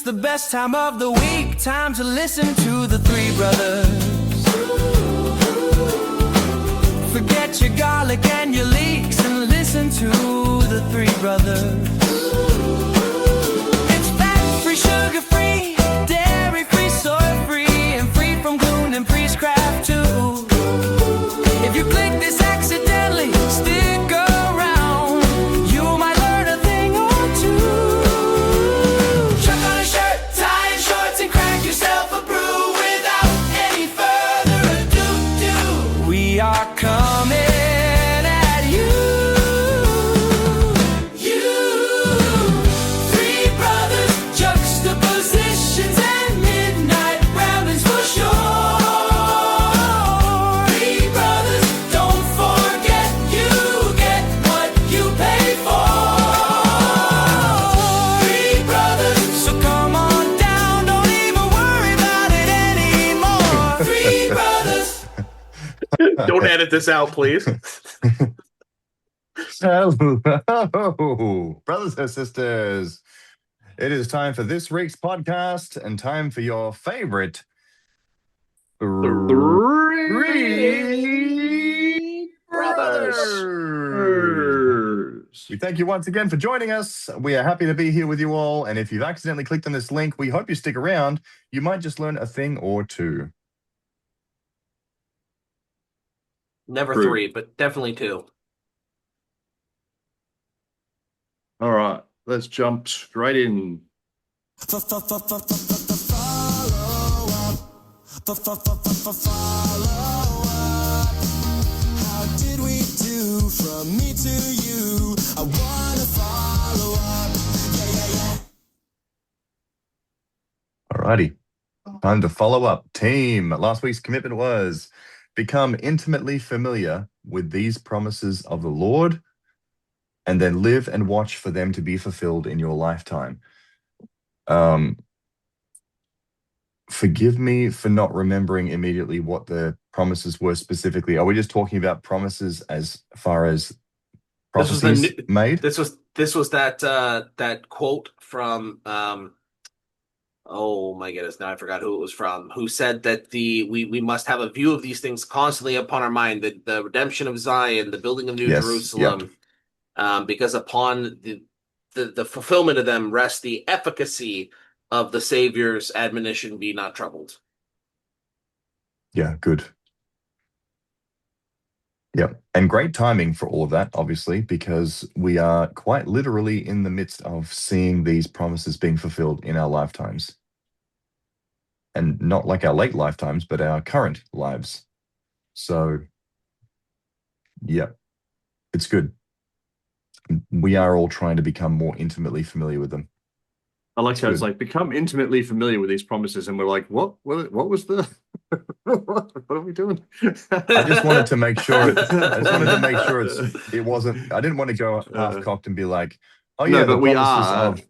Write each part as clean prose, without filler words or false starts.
the best time of the week. Time to listen to the Three Brothers. Forget your garlic and your leeks and listen to the Three Brothers. It's fat-free, sugar-free, dairy-free, soy-free, and free from gluten and priestcraft too. If you click this accidentally, stick around. You might learn a thing or two. Chuck on a shirt, tie and shorts, and crack yourself a brew without any further ado. We are coming at you. Three brothers, juxtapositions, and midnight ramblings for sure. Three brothers, don't forget you get what you pay for. Three brothers, so come on down, don't even worry about it anymore. Three brothers. Don't edit this out, please. Hello, brothers and sisters. It is time for this week's podcast and time for your favorite Three Brothers. We thank you once again for joining us. We are happy to be here with you all. And if you've accidentally clicked on this link, we hope you stick around. You might just learn a thing or two. Never True. three, but definitely two. All right, let's jump straight in. How did we do from me to you? I wanna follow up. Alrighty. Time to follow up. Team, last week's commitment was become intimately familiar with these promises of the Lord and then live and watch for them to be fulfilled in your lifetime. Forgive me for not remembering immediately what the promises were specifically. Are we just talking about promises as far as This was the prophecies made? This was that quote from oh my goodness, now I forgot who it was from, who said that we must have a view of these things constantly upon our mind, the redemption of Zion, the building of New Yes, Jerusalem, because upon the fulfillment of them rests the efficacy of the Savior's admonition, be not troubled. Yeah, good. Yeah, and great timing for all of that, obviously, because we are quite literally in the midst of seeing these promises being fulfilled in our lifetimes. And not like our late lifetimes, but our current lives. So, yeah, it's good. We are all trying to become more intimately familiar with them. I like how Good. it's like become intimately familiar with these promises, and we're like, what was the what are we doing? I just wanted to make sure. It wasn't. I didn't want to go half cocked and be like, "Oh No, yeah, but the we promises are of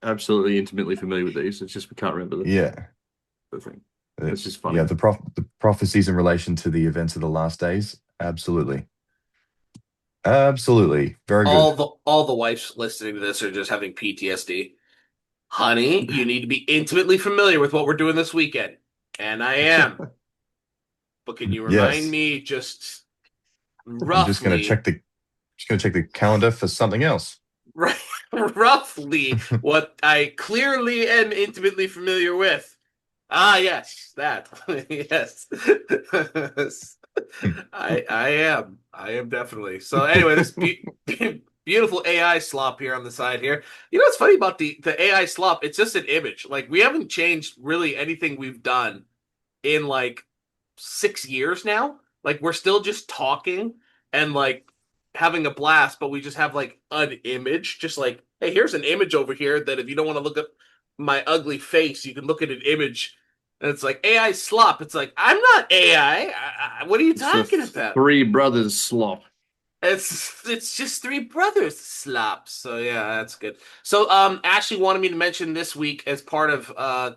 absolutely intimately familiar with these. It's just we can't remember yeah." the thing. It's just funny. Yeah, the prophecies in relation to the events of the last days. Absolutely. Very good. All the wives listening to this are just having PTSD. Honey, you need to be intimately familiar with what we're doing this weekend. And I am. But can you remind Yes. me just roughly... I'm just going to check the calendar for something else. Right, roughly what I clearly am intimately familiar with. Ah, yes, that. Yes. I am. I am definitely. So anyway, this beautiful AI slop here on the side here. You know what's funny about the AI slop? It's just an image. Like, we haven't changed really anything we've done in like 6 years now. Like, we're still just talking and like having a blast, but we just have like an image. Just like, hey, here's an image over here that if you don't want to look at my ugly face, you can look at an image. And it's like AI slop. It's like, I'm not AI. What are you talking about? Three Brothers slop. It's just Three Brothers slop. So yeah, that's good. So Ashley wanted me to mention this week as part of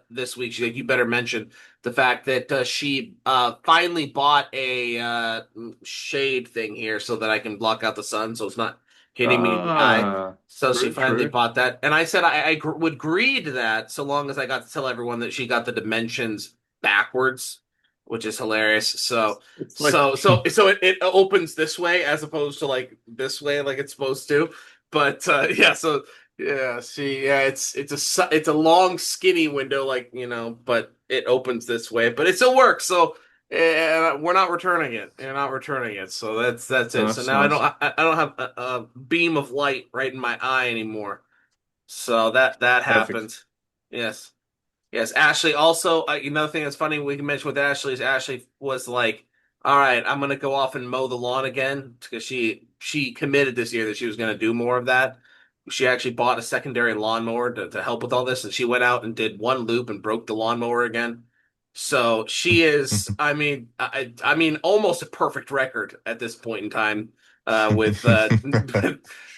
this week. She's like, you better mention the fact that she finally bought a shade thing here so that I can block out the sun, so it's not hitting me in the eye. So she True, finally true. bought that, and I said I would agree to that so long as I got to tell everyone that she got the dimensions backwards, which is hilarious. So It's like it opens this way as opposed to like this way, like it's supposed to. But yeah, so yeah, it's a long skinny window, like but it opens this way, but it still works. So we're not returning it. You're not returning it. So that's it. So nice, now nice. I don't have a beam of light right in my eye anymore. So that Perfect. happened. Yes. Yes, Ashley also, another thing that's funny we can mention with Ashley is Ashley was like, "All right, I'm gonna go off and mow the lawn again," because she committed this year that she was gonna do more of that. She actually bought a secondary lawnmower to help with all this, and she went out and did one loop and broke the lawnmower again. So she is, I mean, almost a perfect record at this point in time. With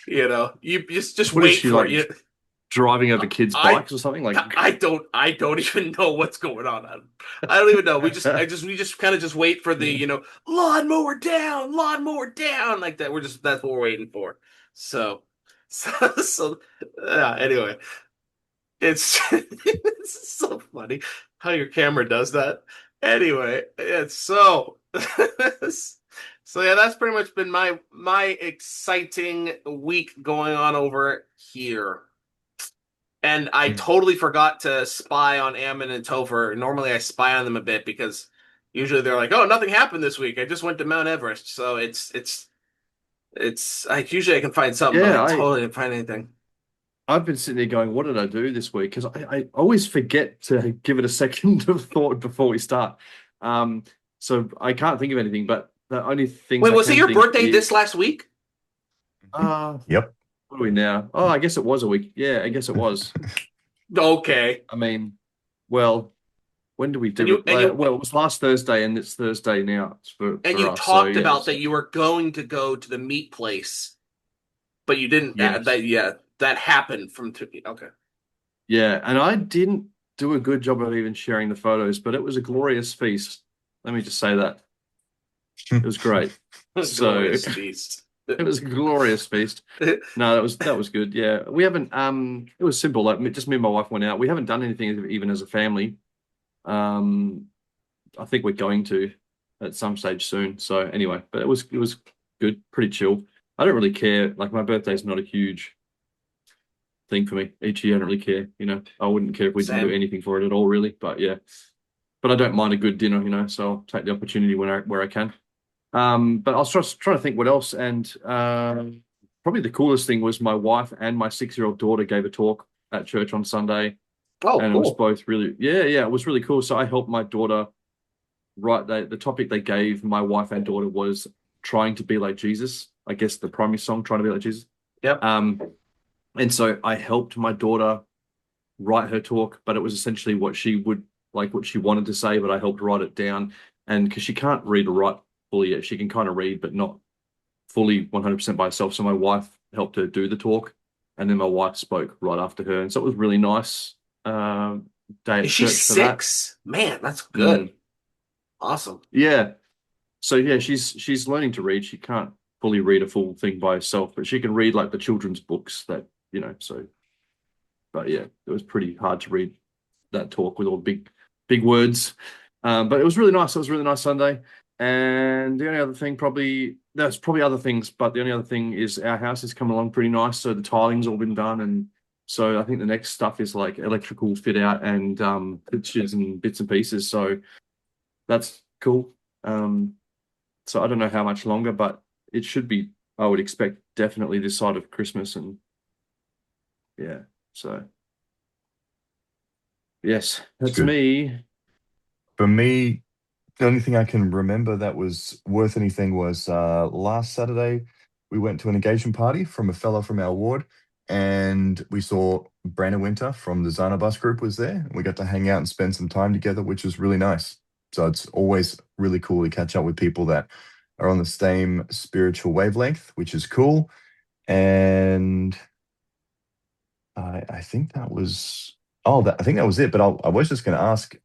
you just What is wait she for like it. driving over kids' I bikes or something? Like, I don't even know what's going on. I don't even know. We just kind of just wait for the, lawnmower down like that. That's what we're waiting for. So so yeah, anyway, it's so funny how your camera does that. Anyway, it's so yeah, that's pretty much been my exciting week going on over here. And I totally forgot to spy on Ammon and Topher. Normally, I spy on them a bit because usually they're like, "Oh, nothing happened this week. I just went to Mount Everest." So it's. I usually I can find something, but I yeah, totally didn't find anything. I've been sitting there going, what did I do this week? Because I always forget to give it a second of thought before we start. Um, so I can't think of anything, but the only things Wait, I was it can your think birthday is, this last week? Yep. what are we now? Oh, I guess it was a week. Yeah, I guess it was. Okay. I mean, well, when do we And do you it? and you Well, it was last Thursday, and it's Thursday now and for you us. So talked about yes, that you were going to go to the meat place, but you didn't. yes, That yeah, that happened from. Okay. yeah. And I didn't do a good job of even sharing the photos, but it was a glorious feast. Let me just say that it was great. So Glorious feast. it was a glorious feast. No, that was good. Yeah, we haven't. It was simple. Like just me and my wife went out. We haven't done anything even as a family. Um, I think we're going to at some stage soon. So anyway, but it was good, pretty chill. I don't really care. Like my birthday's not a huge thing for me. Each year, I don't really care. I wouldn't care if we didn't do Same. anything for it at all, really. But yeah, but I don't mind a good dinner. So I'll take the opportunity where I can. But I was just trying to think what else, and probably the coolest thing was my wife and my 6-year-old daughter gave a talk at church on Sunday, Oh, and it was cool. both really, yeah, it was really cool. So I helped my daughter write the topic they gave my wife and daughter was trying to be like Jesus. I guess the primary song, trying to be like Jesus. Yep. And so I helped my daughter write her talk, but it was essentially what she would like, what she wanted to say, but I helped write it down. And because she can't read or write fully yet, she can kind of read, but not fully 100% by herself. So my wife helped her do the talk, and then my wife spoke right after her. And so it was really nice day at Is she church for that. 6? Man, that's good. Mm, Awesome. yeah. So yeah, she's learning to read. She can't fully read a full thing by herself, but she can read like the children's books so but yeah, it was pretty hard to read that talk with all big words. But it was really nice. It was a really nice Sunday. And the only other thing, there's probably other things, but the only other thing is our house is coming along pretty nice. So the tiling's all been done, and so I think the next stuff is like electrical fit out and fixtures and bits and pieces. So that's cool. So I don't know how much longer, but it should be. I would expect definitely this side of Christmas, and yeah. So yes, It's that's good. me. For me, the only thing I can remember that was worth anything was last Saturday, we went to an engagement party from a fellow from our ward, and we saw Brandon Winter from the Zana Bus group was there. We got to hang out and spend some time together, which was really nice. So it's always really cool to catch up with people that are on the same spiritual wavelength, which is cool. And I think that was I think that was it. But I was just going to ask,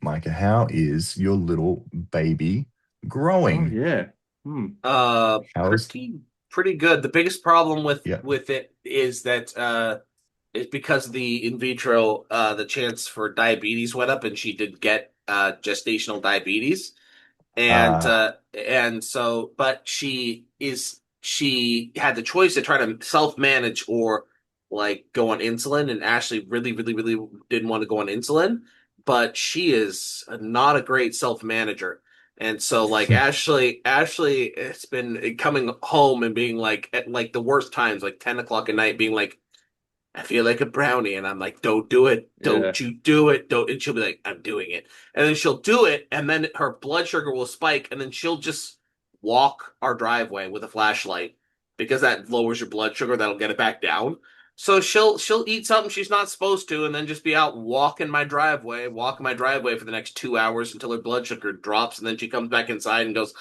Micah, how is your little baby Oh growing? yeah. How is Pretty pretty good. The biggest problem Yeah. with it is that it's because the in vitro the chance for diabetes went up, and she did get gestational diabetes, and so but she had the choice to try to self manage or like go on insulin, and Ashley really really really didn't want to go on insulin, but she is not a great self manager. And so like Ashley has been coming home and being like at like the worst times, like 10 o'clock at night, being like, I feel like a brownie. And I'm like, don't do it. Yeah. Don't you do it. Don't. And she'll be like, I'm doing it. And then she'll do it. And then her blood sugar will spike. And then she'll just walk our driveway with a flashlight because that lowers your blood sugar. That'll get it back down. So she'll eat something she's not supposed to and then just be out walking my driveway for the next 2 hours until her blood sugar drops. And then she comes back inside and goes,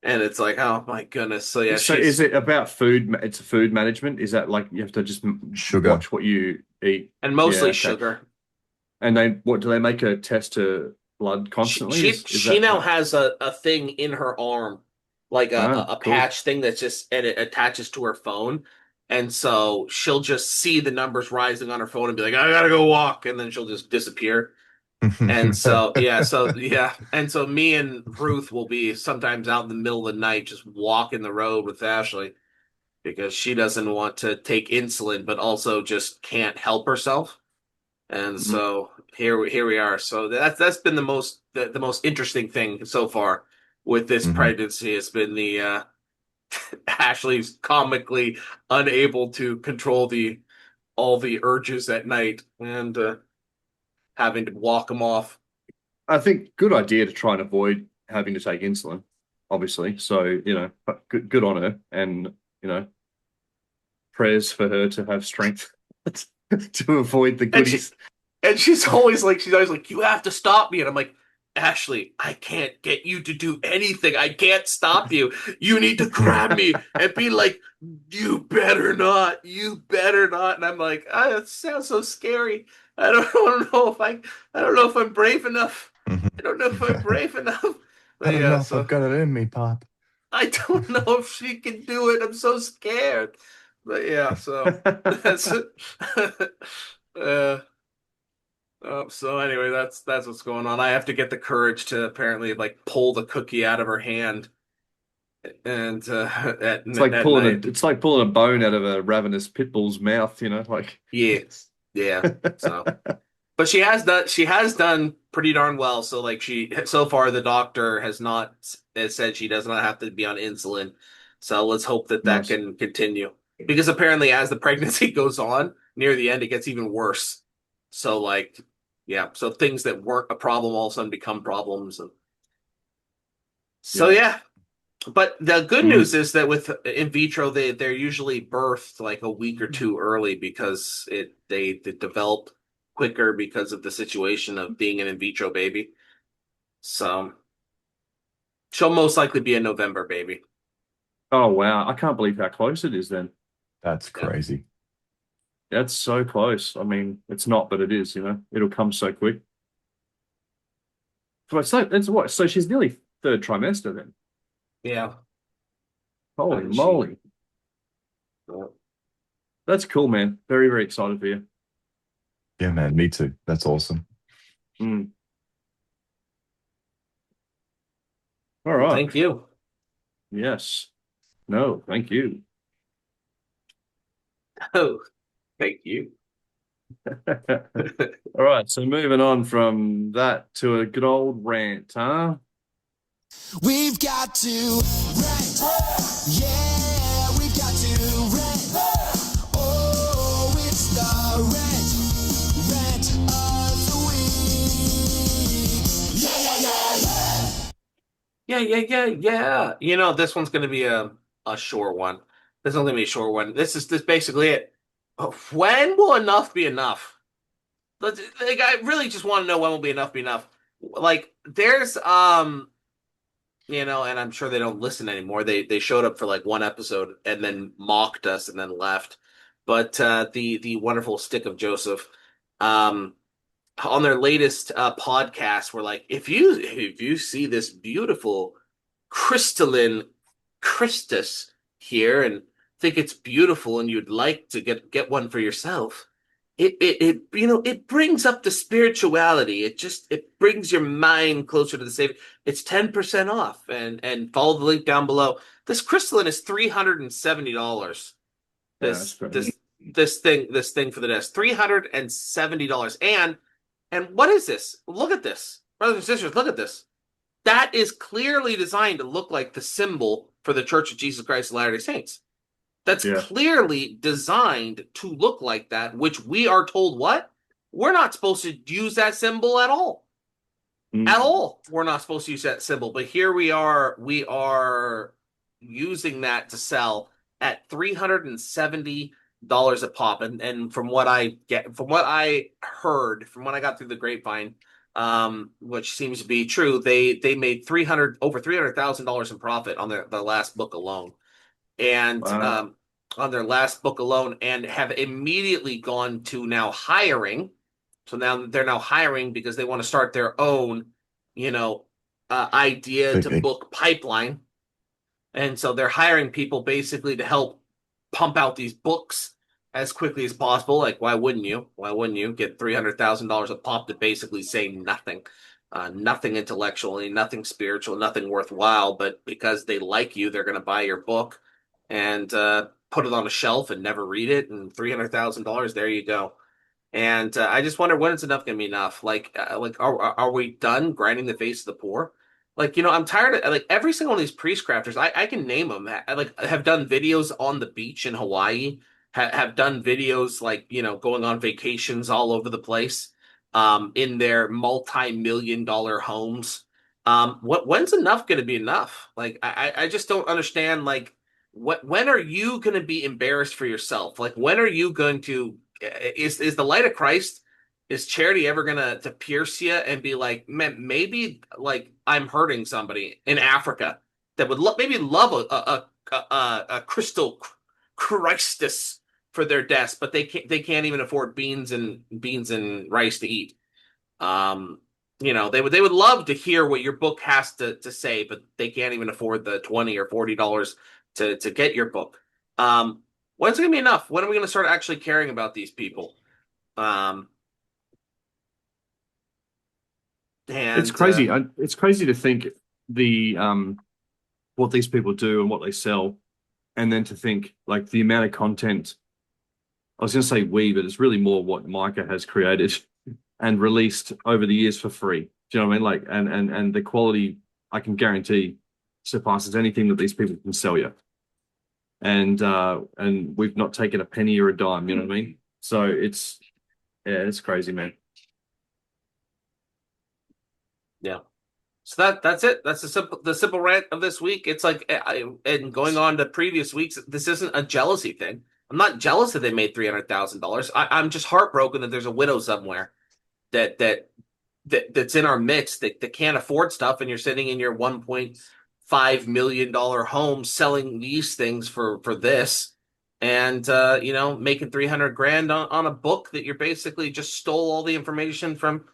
and it's like, oh my goodness. So yeah, So is it about food? It's food management. Is that like you have to just Sugar. watch what you eat? and mostly Yeah, okay. sugar. And what do they make a test to blood constantly? She now has a thing in her arm, like a Cool. patch thing that's just, and it attaches to her phone. And so she'll just see the numbers rising on her phone and be like, I gotta go walk. And then she'll just disappear. And so, yeah. And so me and Ruth will be sometimes out in the middle of the night just walking the road with Ashley because she doesn't want to take insulin, but also just can't help herself. And so here we are. So that's been the most interesting thing so far with this pregnancy. Has been the Ashley's comically unable to control all the urges at night and having to walk them off. I think good idea to try and avoid having to take insulin, obviously. So, but good on her, and, prayers for her to have strength to avoid the goodies. And she's always like, you have to stop me. And I'm like, Ashley, I can't get you to do anything. I can't stop you. You need to grab me and be like, you better not. You better not. And I'm like, that sounds so scary. I don't know if I'm brave enough. I don't know if I'm brave enough. I don't know if I've got it in me, Pop. I don't know if she can do it. I'm so scared. But yeah, so that's so anyway, that's what's going on. I have to get the courage to apparently like pull the cookie out of her hand, and it's like pulling a bone out of a ravenous pit bull's mouth, like yeah. So, but she has done pretty darn well. So like so far the doctor has said she does not have to be on insulin. So let's hope that Nice. can continue, because apparently as the pregnancy goes on near the end, it gets even worse. So like, yeah, so things that weren't a problem all of a sudden become problems. And so yeah. But the good news is that with in vitro, they're usually birthed like a week or two early because they develop quicker because of the situation of being an in vitro baby. So she'll most likely be a November baby. Oh wow, I can't believe how close it is then. That's crazy. That's so close. I mean, it's not, but it is, it'll come so quick. So she's nearly third trimester then. Yeah. Holy moly. That's cool, man. Very, very excited for you. Yeah, man, me too. That's awesome. All right. Thank you. Yes. No, thank you. Oh, thank you. All right, so moving on from that to a good old rant, huh? We've got to rant. Yeah, we've got to rant. Oh, it's the rant of the week. Yeah. This one's going to be a short one. This one's going to be a short one. This basically it. When will enough be enough? Like, I really just want to know when will be enough be enough. Like, there's and I'm sure they don't listen anymore. They showed up for like one episode and then mocked us and then left. But the wonderful Stick of Joseph, on their latest podcast, were like, if you see this beautiful crystalline Christus, here and think it's beautiful and you'd like to get one for yourself, it brings up the spirituality. It brings your mind closer to the Savior. It's 10% off, and follow the link down below. This crystalline is $370. Yeah, This that's great. this thing for the desk, $370. And what is this? Look at this, brothers and sisters. Look at this. That is clearly designed to look like the symbol for the Church of Jesus Christ of Latter-day Saints. That's Yeah. clearly designed to look like that, which we are told what? We're not supposed to use that symbol at all. Mm. At all. We're not supposed to use that symbol. But here we are using that to sell at $370 a pop. And from what I heard, from what I got through the grapevine, which seems to be true, they made over $300,000 in profit on their last book alone. And Wow. on their last book alone, and have immediately gone to now hiring. So now they're now hiring because they want to start their own, idea to Okay. book pipeline. And so they're hiring people basically to help pump out these books as quickly as possible. Like, why wouldn't you? Why wouldn't you get $300,000 a pop to basically say nothing? Nothing intellectually, nothing spiritual, nothing worthwhile, but because they like you, they're going to buy your book and put it on a shelf and never read it. And $300,000, there you go. And I just wonder, when is enough going to be enough? Like are we done grinding the face of the poor? Like, I'm tired of, like, every single one of these priest crafters. I can name them. Have done videos on the beach in Hawaii. Have done videos like, going on vacations all over the place, in their multi-million-dollar homes. When's enough going to be enough? Like, I just don't understand. Like, when are you going to be embarrassed for yourself? Like, when are you going to, is the light of Christ, is charity ever gonna to pierce you and be like, man, maybe like I'm hurting somebody in Africa that would maybe love a crystal Christus for their desk, but they can't even afford beans and rice to eat. They would love to hear what your book has to say, but they can't even afford the $20 or $40 to get your book. When's it gonna be enough? When are we gonna start actually caring about these people? And It's crazy. It's crazy to think the what these people do and what they sell, and then to think like the amount of content. I was going to say but it's really more what Micah has created and released over the years for free. Do you know what I mean? Like, and the quality, I can guarantee, surpasses anything that these people can sell you. And we've not taken a penny or a dime. You know what I mean? So it's crazy, man. Yeah. So that's it. That's the simple rant of this week. It's like, and going on to previous weeks, this isn't a jealousy thing. I'm not jealous that they made $300,000. I'm just heartbroken that there's a widow somewhere that's in our midst that can't afford stuff, and you're sitting in your $1.5 million home selling these things for this, and making 300 grand on a book that you're basically just stole all the information from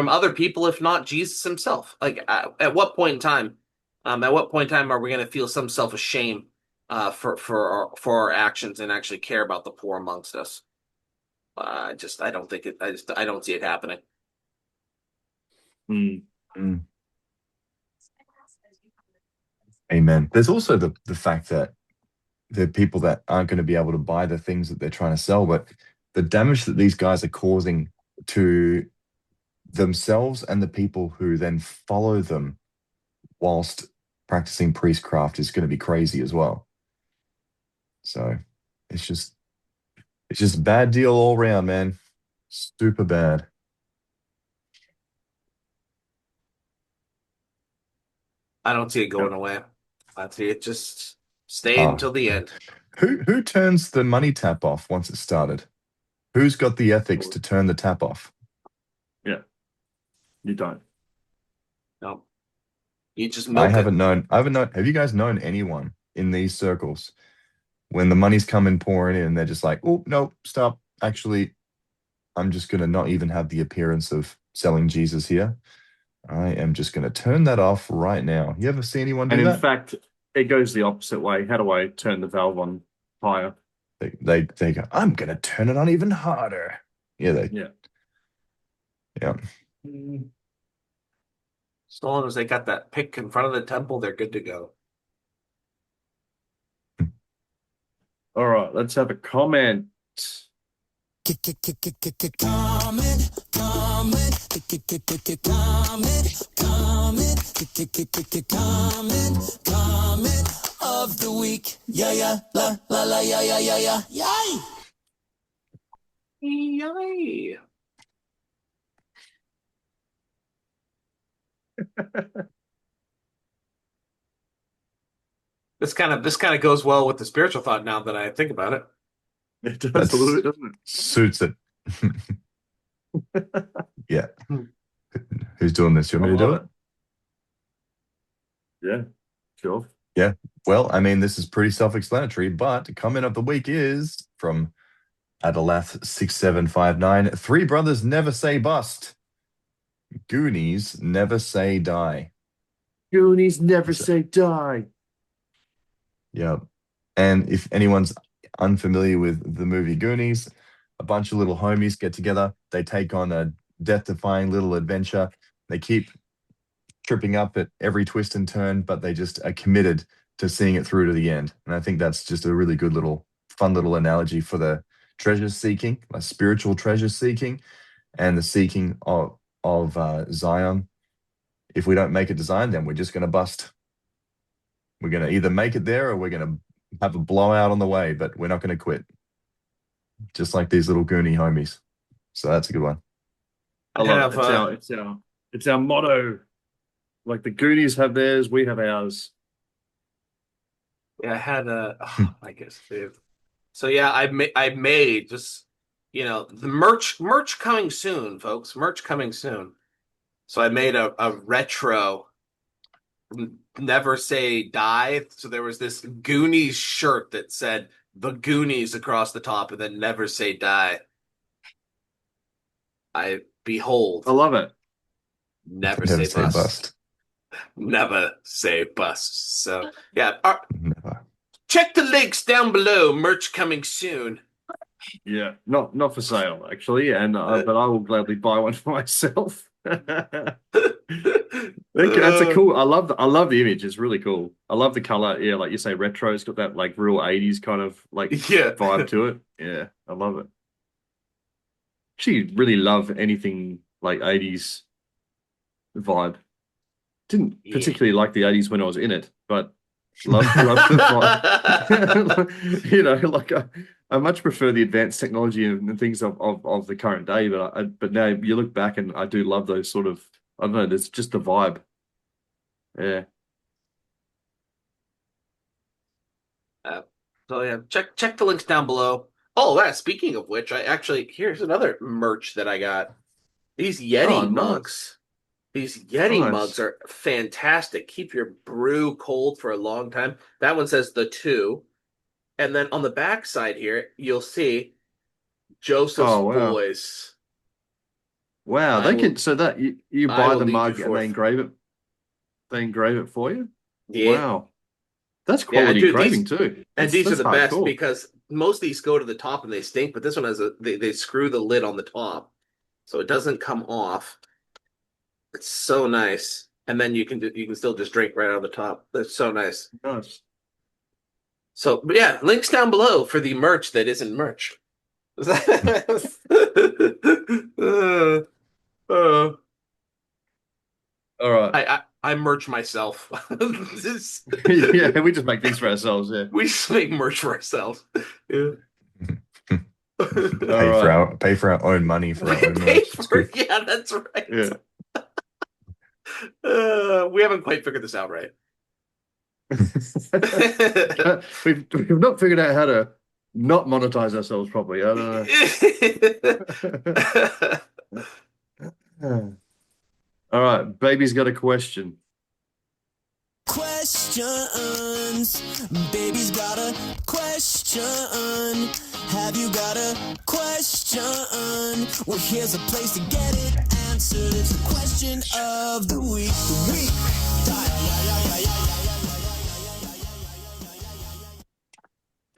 other people, if not Jesus himself. Like, at what point in time are we going to feel some self-shame for our actions and actually care about the poor amongst us? I don't see it happening. Mm. Amen. There's also the fact that there are people that aren't going to be able to buy the things that they're trying to sell, but the damage that these guys are causing to themselves and the people who then follow them whilst practicing priestcraft is going to be crazy as well. So it's just a bad deal all around, man. Super bad. I don't see it going away. I see it just staying until the end. Who turns the money tap off once it's started? Who's got the ethics to turn the tap off? Yeah, you don't. No, you just I milk it. haven't known. Have you guys known anyone in these circles when the money's coming pouring in, they're just like, oh no, stop. Actually, I'm just gonna not even have the appearance of selling Jesus here. I am just gonna turn that off right now. You ever see anyone do And that? in fact, it goes the opposite way. How do I turn the valve on higher? They go, I'm gonna turn it on even harder. Yeah. Yeah. So long as they got that pick in front of the temple, they're good to go. All right, let's have a comment. Comment of the week. Yeah, la, yeah. Yay! Yay. This kind of goes well with the spiritual thought now that I think about it. It does That's- a little bit, doesn't it? Suits it. Yeah. Who's doing this? You want me to do it? Yeah, sure. Well, I mean, this is pretty self-explanatory, but comment of the week is from Adelath6759. Three brothers never say bust. Goonies never say die. Goonies never say die. Yeah. And if anyone's unfamiliar with the movie Goonies, a bunch of little homies get together. They take on a death-defying little adventure. They keep tripping up at every twist and turn, but they just are committed to seeing it through to the end. And I think that's just a really good little, fun little analogy for the treasure seeking, like spiritual treasure seeking, and the seeking of Zion. If we don't make it to Zion, then we're just going to bust. We're going to either make it there or we're going to have a blowout on the way, but we're not going to quit. Just like these little Goonie homies. So that's a good one. I love it. It's our motto. Like the Goonies have theirs, we have ours. Yeah, I had I guess, dude. So yeah, I made just, the merch coming soon, folks. Merch coming soon. So I made a retro Never Say Die. So there was this Goonies shirt that said the Goonies across the top and then Never Say Die. Behold. I love it. Never say bust. Never say bust. So yeah, Never. check the links down below. Merch coming soon. Yeah, not for sale actually, and but I will gladly buy one for myself. That's a cool. I love the image. It's really cool. I love the color. Yeah, like you say, retro. It's got that like real 80s kind of like vibe to it. Yeah, I love it. Actually, really love anything like 80s vibe. Didn't particularly like the 80s when I was in it, but love the vibe. Like I much prefer the advanced technology and things of the current day, but now you look back and I do love those sort of, I don't know, there's just the vibe. Yeah. So yeah, check the links down below. Oh, speaking of which, here's another merch that I got. These Yeti mugs. These Yeti mugs are fantastic. Keep your brew cold for a long time. That one says the 2. And then on the back side here, you'll see Joseph's Boys. Wow, so that you buy the mug and they engrave it. They engrave it for you? Yeah. Wow. That's quality engraving too. And these are the best because most of these go to the top and they stink, but this one has they screw the lid on the top. So it doesn't come off. It's so nice. And then you can still just drink right out of the top. That's so nice. Nice. So, but yeah, links down below for the merch that isn't merch. All right. I merch myself. Yeah, we just make things for ourselves. Yeah, we just make merch for ourselves. Yeah. Pay for our own money for our own merch. Yeah, that's right. Yeah. We haven't quite figured this out right. We've not figured out how to not monetize ourselves properly. I don't know. All right, baby's got a question. Questions. Baby's got a question. Have you got a question? Well, here's a place to get it answered. It's the question of the week.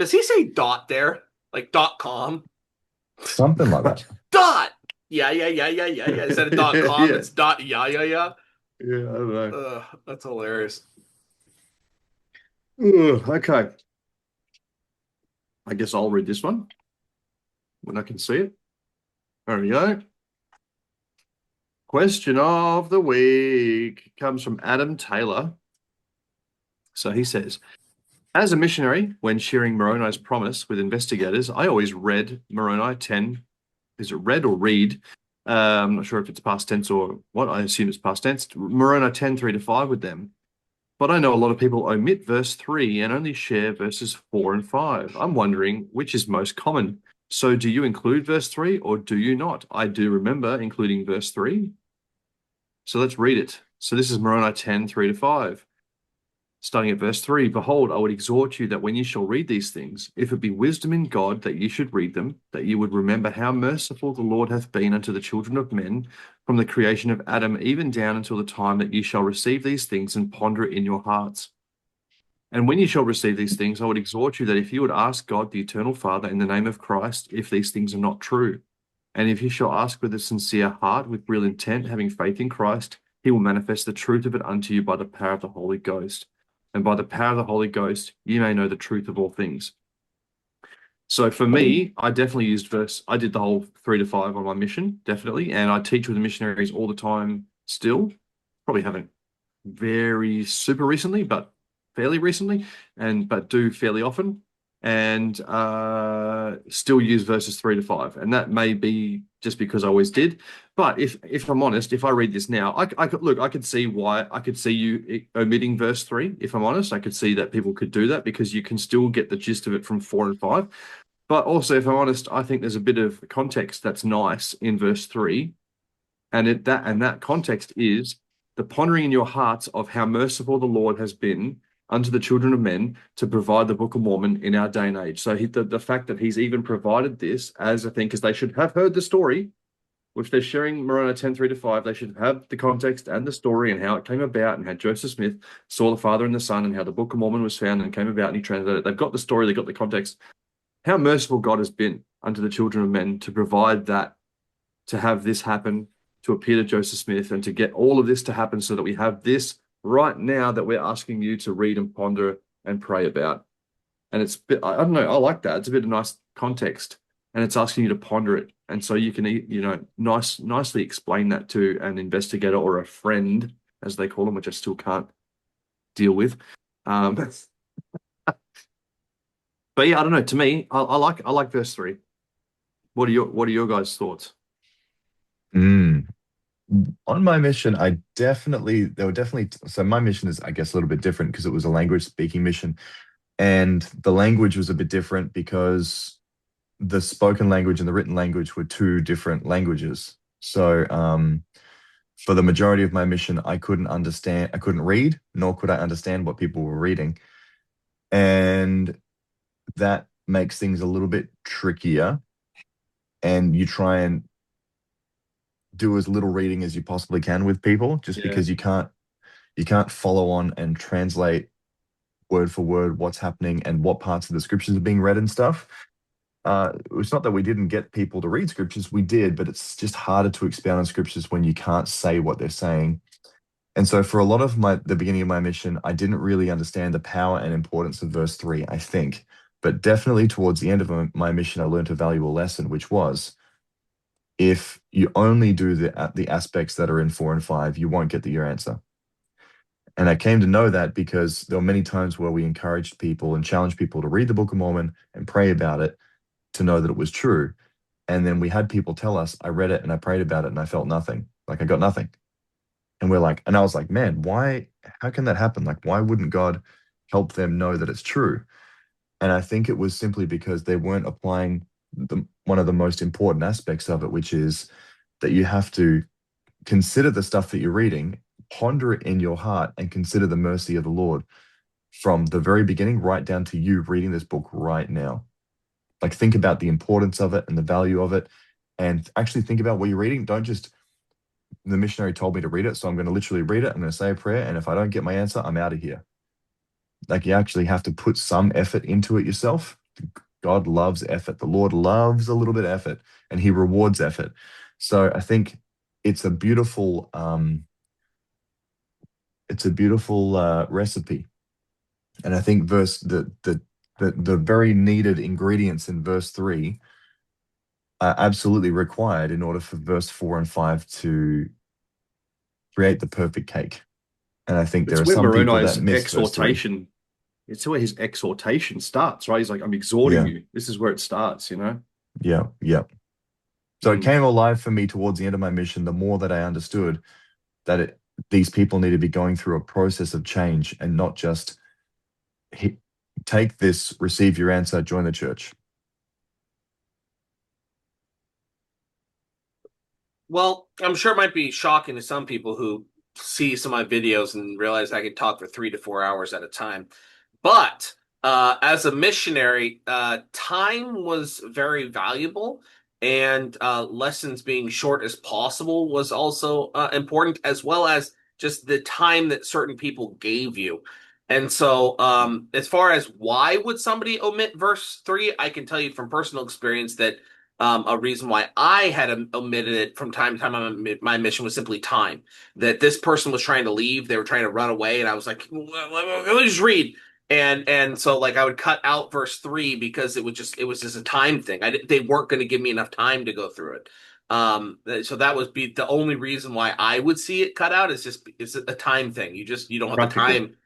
Does he say dot there? Like .com? Something like that. Dot! Yeah. Instead of .com, Yeah. it's dot yeah. Yeah, I don't know. That's hilarious. Ugh, okay. I guess I'll read this one when I can see it. There we go. Question of the week comes from Adam Taylor. So he says, as a missionary, when sharing Moroni's promise with investigators, I always read Moroni 10. Is it read or read? I'm not sure if it's past tense or what. I assume it's past tense. Moroni 10, 3-5 with them. But I know a lot of people omit verse 3 and only share verses 4 and 5. I'm wondering which is most common. So do you include verse 3 or do you not? I do remember including verse 3. So let's read it. So this is Moroni 10, 3-5. Starting at verse 3, behold, I would exhort you that when you shall read these things, if it be wisdom in God that ye should read them, that ye would remember how merciful the Lord hath been unto the children of men from the creation of Adam even down until the time that ye shall receive these things and ponder it in your hearts. And when ye shall receive these things, I would exhort you that if you would ask God, the eternal Father, in the name of Christ, if these things are not true, and if you shall ask with a sincere heart, with real intent, having faith in Christ, he will manifest the truth of it unto you by the power of the Holy Ghost. And by the power of the Holy Ghost, you may know the truth of all things. So for me, I definitely used I did the whole 3-5 on my mission, definitely. And I teach with the missionaries all the time still. Probably haven't very super recently, but fairly recently, but do fairly often. And still use verses 3-5. And that may be just because I always did. But if I'm honest, if I read this now, I could see why. I could see you omitting verse 3. If I'm honest, I could see that people could do that because you can still get the gist of it from 4 and 5. But also, if I'm honest, I think there's a bit of context that's nice in verse 3. And that context is the pondering in your hearts of how merciful the Lord has been unto the children of men to provide the Book of Mormon in our day and age. So the fact that he's even provided this as a thing, because they should have heard the story, which they're sharing Moroni 10, 3-5, they should have the context and the story and how it came about and how Joseph Smith saw the Father and the Son and how the Book of Mormon was found and came about and he translated it. They've got the story, they've got the context. How merciful God has been unto the children of men to provide that, to have this happen, to appear to Joseph Smith and to get all of this to happen so that we have this right now that we're asking you to read and ponder and pray about. And it's I don't know, I like that. It's a bit of nice context and it's asking you to ponder it. And so you can, nicely explain that to an investigator or a friend, as they call them, which I still can't deal with. But yeah, I don't know. To me, I like verse 3. What are your guys' thoughts? On my mission, so my mission is, I guess, a little bit different because it was a language speaking mission. And the language was a bit different because the spoken language and the written language were two different languages. So for the majority of my mission, I couldn't read, nor could I understand what people were reading. And that makes things a little bit trickier. And you try and do as little reading as you possibly can with people, just because you can't follow on and translate word for word what's happening and what parts of the scriptures are being read and stuff. It's not that we didn't get people to read scriptures, we did, but it's just harder to expound on scriptures when you can't say what they're saying. And so for a lot of the beginning of my mission, I didn't really understand the power and importance of verse 3, I think. But definitely towards the end of my mission, I learned a valuable lesson, which was, if you only do the aspects that are in 4 and 5, you won't get your answer. And I came to know that because there were many times where we encouraged people and challenged people to read the Book of Mormon and pray about it to know that it was true. And then we had people tell us, I read it and I prayed about it and I felt nothing. Like I got nothing. And I was like, man, how can that happen? Like, why wouldn't God help them know that it's true? And I think it was simply because they weren't applying one of the most important aspects of it, which is that you have to consider the stuff that you're reading, ponder it in your heart, and consider the mercy of the Lord from the very beginning right down to you reading this book right now. Like, think about the importance of it and the value of it, and actually think about what you're reading. Don't just, the missionary told me to read it, so I'm going to literally read it. I'm going to say a prayer, and if I don't get my answer, I'm out of here. Like, you actually have to put some effort into it yourself. God loves effort. The Lord loves a little bit of effort, and He rewards effort. So I think it's a beautiful recipe. And I think the very needed ingredients in verse 3 are absolutely required in order for verse 4 and 5 to create the perfect cake. And I think there It's are where some people Moroni's that miss verse 3. exhortation. It's where his exhortation starts, right? He's like, I'm exhorting you. This is where it starts, you know? Yeah, yeah. So it Mm. came alive for me towards the end of my mission, the more that I understood that these people need to be going through a process of change and not just take this, receive your answer, join the church. Well, I'm sure it might be shocking to some people who see some of my videos and realize I can talk for 3 to 4 hours at a time. But as a missionary, time was very valuable, and lessons being short as possible was also important, as well as just the time that certain people gave you. And so, as far as why would somebody omit verse 3, I can tell you from personal experience that a reason why I had omitted it from time to time on my mission was simply time. That this person was trying to leave, they were trying to run away, and I was like, let me just read. And so like I would cut out verse 3 because it was just a time thing. They weren't going to give me enough time to go through it. So that would be the only reason why I would see it cut out. It's a time thing. You don't have Practical. the time.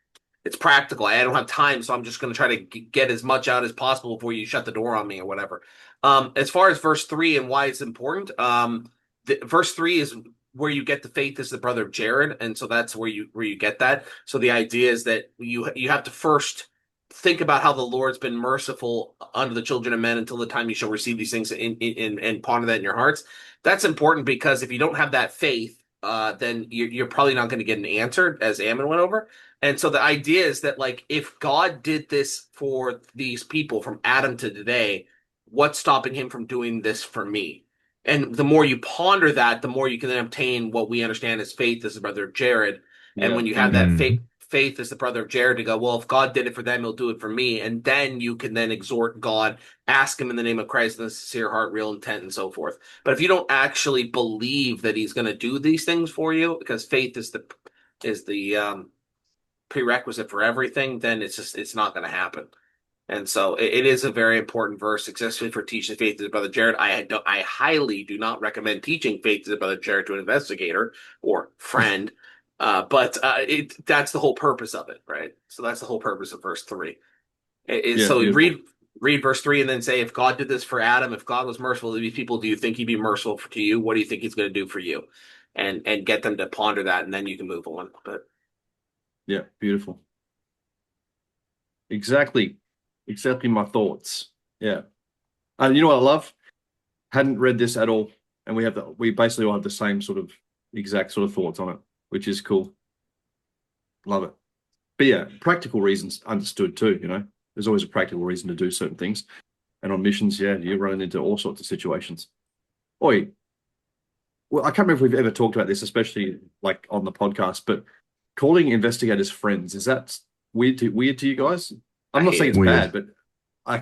It's practical. I don't have time, so I'm just going to try to get as much out as possible before you shut the door on me or whatever. As far as verse 3 and why it's important, verse 3 is where you get the faith is the brother of Jared, and so that's where you get that. So the idea is that you have to first think about how the Lord's been merciful unto the children of men until the time you shall receive these things and ponder that in your hearts. That's important because if you don't have that faith, then you're probably not going to get an answer, as Ammon went over. And so the idea is that, like, if God did this for these people from Adam to today, what's stopping him from doing this for me? And the more you ponder that, the more you can then obtain what we understand as faith as the brother of Jared. And when you have that faith as the brother of Jared to go, well, if God did it for them, he'll do it for me. And then you can then exhort God, ask him in the name of Christ, in a sincere heart, real intent, and so forth. But if you don't actually believe that he's going to do these things for you, because faith is the prerequisite for everything, then it's not going to happen. And so it is a very important verse, especially for teaching faith to the brother Jared. I highly do not recommend teaching faith to the brother Jared to an investigator or friend, but that's the whole purpose of it, right? So that's the whole purpose of verse 3. So beautiful. Read verse 3 and then say, if God did this for Adam, if God was merciful to these people, do you think he'd be merciful to you? What do you think he's going to do for you? And get them to ponder that, and then you can move on. But yeah, beautiful. Exactly my thoughts. Yeah. And you know what I love? Hadn't read this at all, and we basically all have the same exact sort of thoughts on it, which is cool. Love it. But yeah, practical reasons understood too, you know. There's always a practical reason to do certain things. And on missions, yeah, you're running into all sorts of situations. Well, I can't remember if we've ever talked about this, especially like on the podcast, but calling investigators friends, is that weird to you guys? I'm not saying it's bad, but I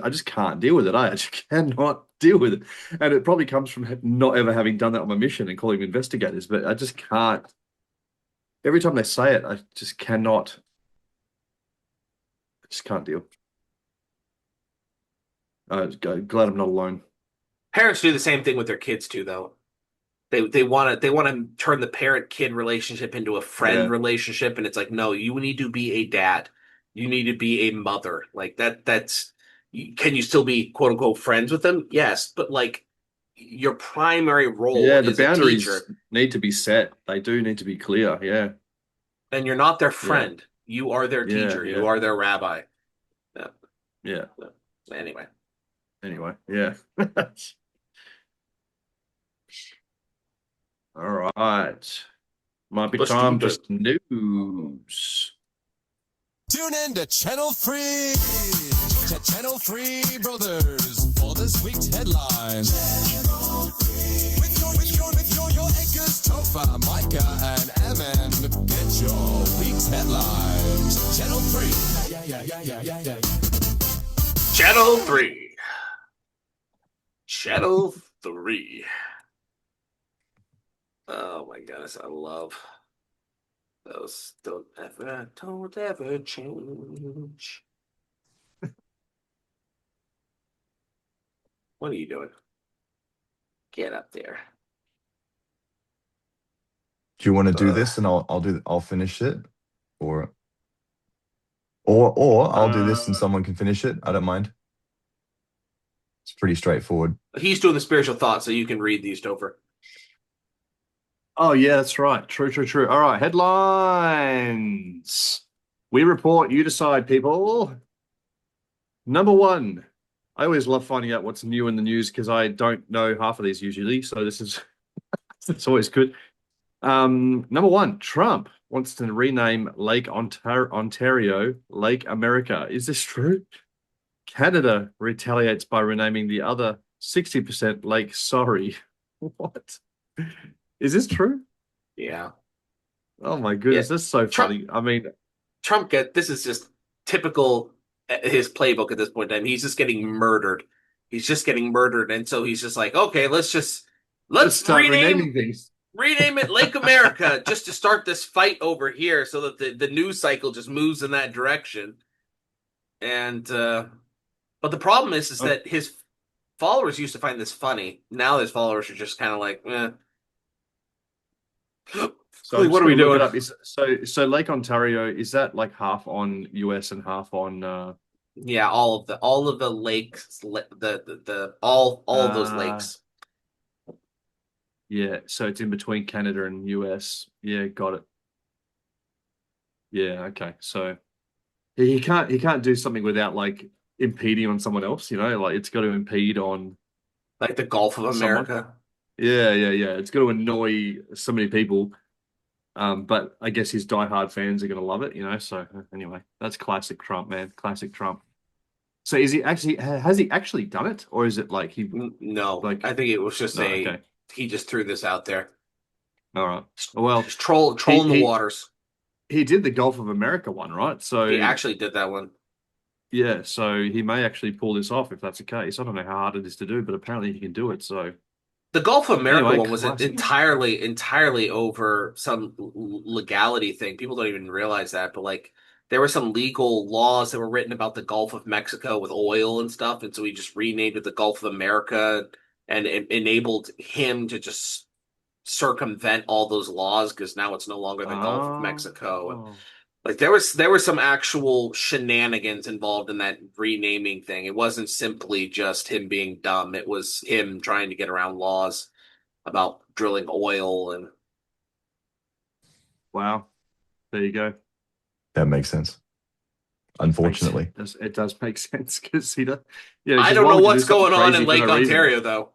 just can't deal with it. I just cannot deal with it. And it probably comes from not ever having done that on my mission and calling them investigators, but I just can't. Every time they say it, I just cannot. I just can't deal. I'm glad I'm not alone. Parents do the same thing with their kids too, though. They want to turn the parent-kid relationship into a friend relationship, and it's like, no, you need to be a dad. You need to be a mother. Like that's can you still be quote unquote friends with them? Yes, but like your primary role is the boundaries a teacher. Need to be set. They do need to be clear. Yeah. And you're not their friend. Yeah. You are their teacher. Yeah. You are their rabbi. Yeah. Anyway, yeah. All right. Might be time for news. Tune in to Channel 3, Channel 3 Brothers for this week's headlines. With your anchors, Topher, Micah, and Evan. Get your week's headlines. Channel 3. Yeah. Channel 3. Channel 3. Oh my goodness, I love those. Don't ever change. What are you doing? Get up there. Do you want to do Ugh. this and I'll finish it, or I'll do this and someone can finish it. I don't mind. It's pretty straightforward. He's doing the spiritual thought, so you can read these, Topher. Oh, yeah, that's right. True, true, true. All right, headlines. We report, you decide, people. Number one. I always love finding out what's new in the news because I don't know half of these usually. So this is it's always good. Number one, Trump wants to rename Lake Ontario Lake America. Is this true? Canada retaliates by renaming the other 60% Lake Sorry. What? Is this true? Yeah. Oh my goodness, Yeah. that's so Trump- funny. I mean, This is just typical his playbook at this point in time. He's just getting murdered. He's just getting murdered. And so he's just like, okay, let's start renaming things. rename it Lake America just to start this fight over here so that the news cycle just moves in that direction. And but the problem is that his followers used to find this funny. Now his followers are just kind of like, eh. So What are we doing? So Lake Ontario, is that like half on US and half on Yeah, all of the lakes, all of those lakes. yeah, so it's in between Canada and US. Yeah, got it. Yeah, okay. So he can't do something without like impeding on someone else, like it's got to impede on Like the Gulf of someone. America. Yeah. It's got to annoy so many people. But I guess his diehard fans are gonna love it, So anyway, that's classic Trump, man. Classic Trump. So has he actually done it, or is it like he? No, Like, I think it was just no, okay. he just threw this out there. All right. Well, Just trolling the waters. he did the Gulf of America one, right? So He actually did that one. yeah, so he may actually pull this off if that's the case. I don't know how hard it is to do, but apparently he can do it. So The Gulf of America Anyway, one was classic. entirely over some legality thing. People don't even realize that, but like there were some legal laws that were written about the Gulf of Mexico with oil and stuff, and so he just renamed it the Gulf of America, and it enabled him to just circumvent all those laws because now it's no longer the Gulf of Mexico. And Oh. like there was some actual shenanigans involved in that renaming thing. It wasn't simply just him being dumb. It was him trying to get around laws about drilling oil and Wow. There you go. That makes sense. Unfortunately, It does make sense because I just don't know wanted to what's do something going on crazy in for Lake no reason. Ontario though.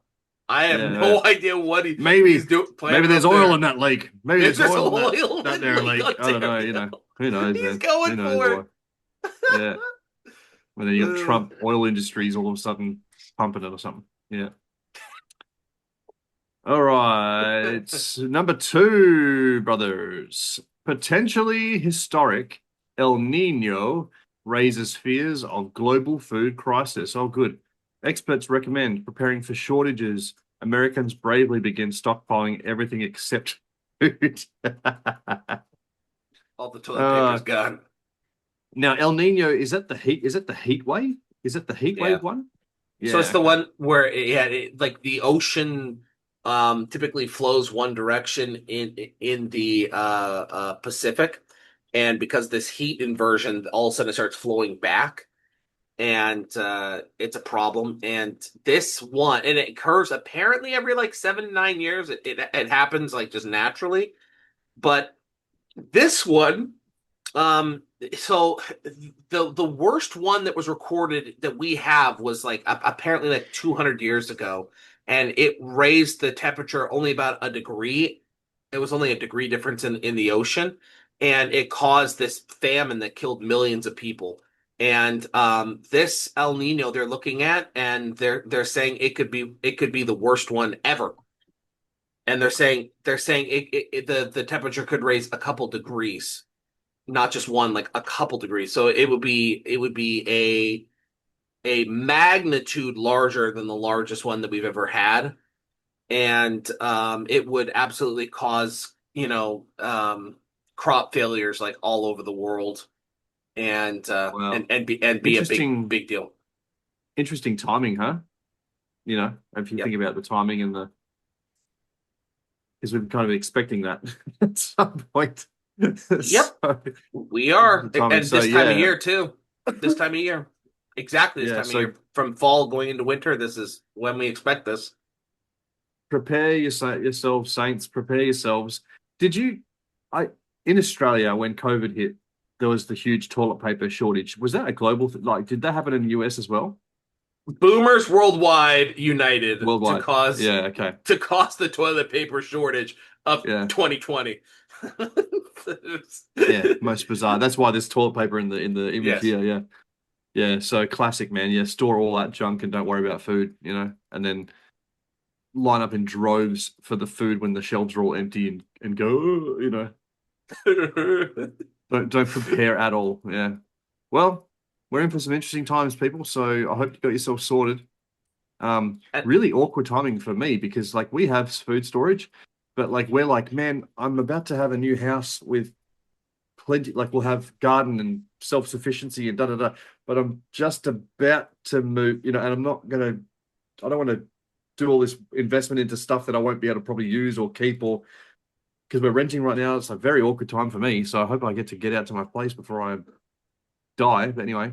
I have Yeah, no idea what Maybe he's doing. maybe there's oil in that lake. Maybe If there's there's oil in oil that in there Lake lake. I don't know. Ontario. Who knows? He's man? going Who knows for why? Yeah. And then you got Trump Oil Industries all of a sudden pumping it or something. Yeah. All right. Number two, brothers. Potentially historic El Nino raises fears of global food crisis. Oh, good. Experts recommend preparing for shortages. Americans bravely begin stockpiling everything except food. All the toilet paper's gone. Now, El Nino, is that the heat? Is it the heat wave? Is it the heat wave one? So it's the one where like the ocean typically flows one direction in the Pacific, and because this heat inversion, all of a sudden it starts flowing back, and it's a problem. And this one, and it occurs apparently every like 7 to 9 years. It happens like just naturally, but this one, so the worst one that was recorded that we have was like apparently like 200 years ago, and it raised the temperature only about a degree. It was only a degree difference in the ocean, and it caused this famine that killed millions of people. And this El Nino they're looking at, and they're saying it could be the worst one ever. And they're saying the temperature could raise a couple degrees, not just one, like a couple degrees. So it would be a magnitude larger than the largest one that we've ever had, and it would absolutely cause crop failures like all over the world, and Wow. be a Interesting. big deal. Interesting timing, huh? If you Yep. think about the timing and the, because we've kind of expecting that at some point. Yep. So, We are, timing. and So this time of yeah, year too. This time of year, exactly this yeah. time of So year, from fall going into winter. This is when we expect this. prepare yourselves, saints. Prepare yourselves. Did you? I in Australia when COVID hit, there was the huge toilet paper shortage. Was that a global like? Did that happen in the US as well? Boomers worldwide united Worldwide? Yeah. Okay. to cause the toilet paper shortage of Yeah. 2020. Yeah. Most bizarre. That's why there's toilet paper in the image Yes. here. Yeah. Yeah. So classic, man. Yeah. Store all that junk and don't worry about food. And then line up in droves for the food when the shelves are all empty and go. Don't prepare at all. Yeah. Well, we're in for some interesting times, people. So I hope you got yourself sorted. Really awkward timing for me because like we have food storage, but like we're like, man, I'm about to have a new house with plenty, like we'll have garden and self-sufficiency and da da da. But I'm just about to move, and I don't want to do all this investment into stuff that I won't be able to probably use or keep or because we're renting right now. It's a very awkward time for me. So I hope I get out to my place before I die. But anyway.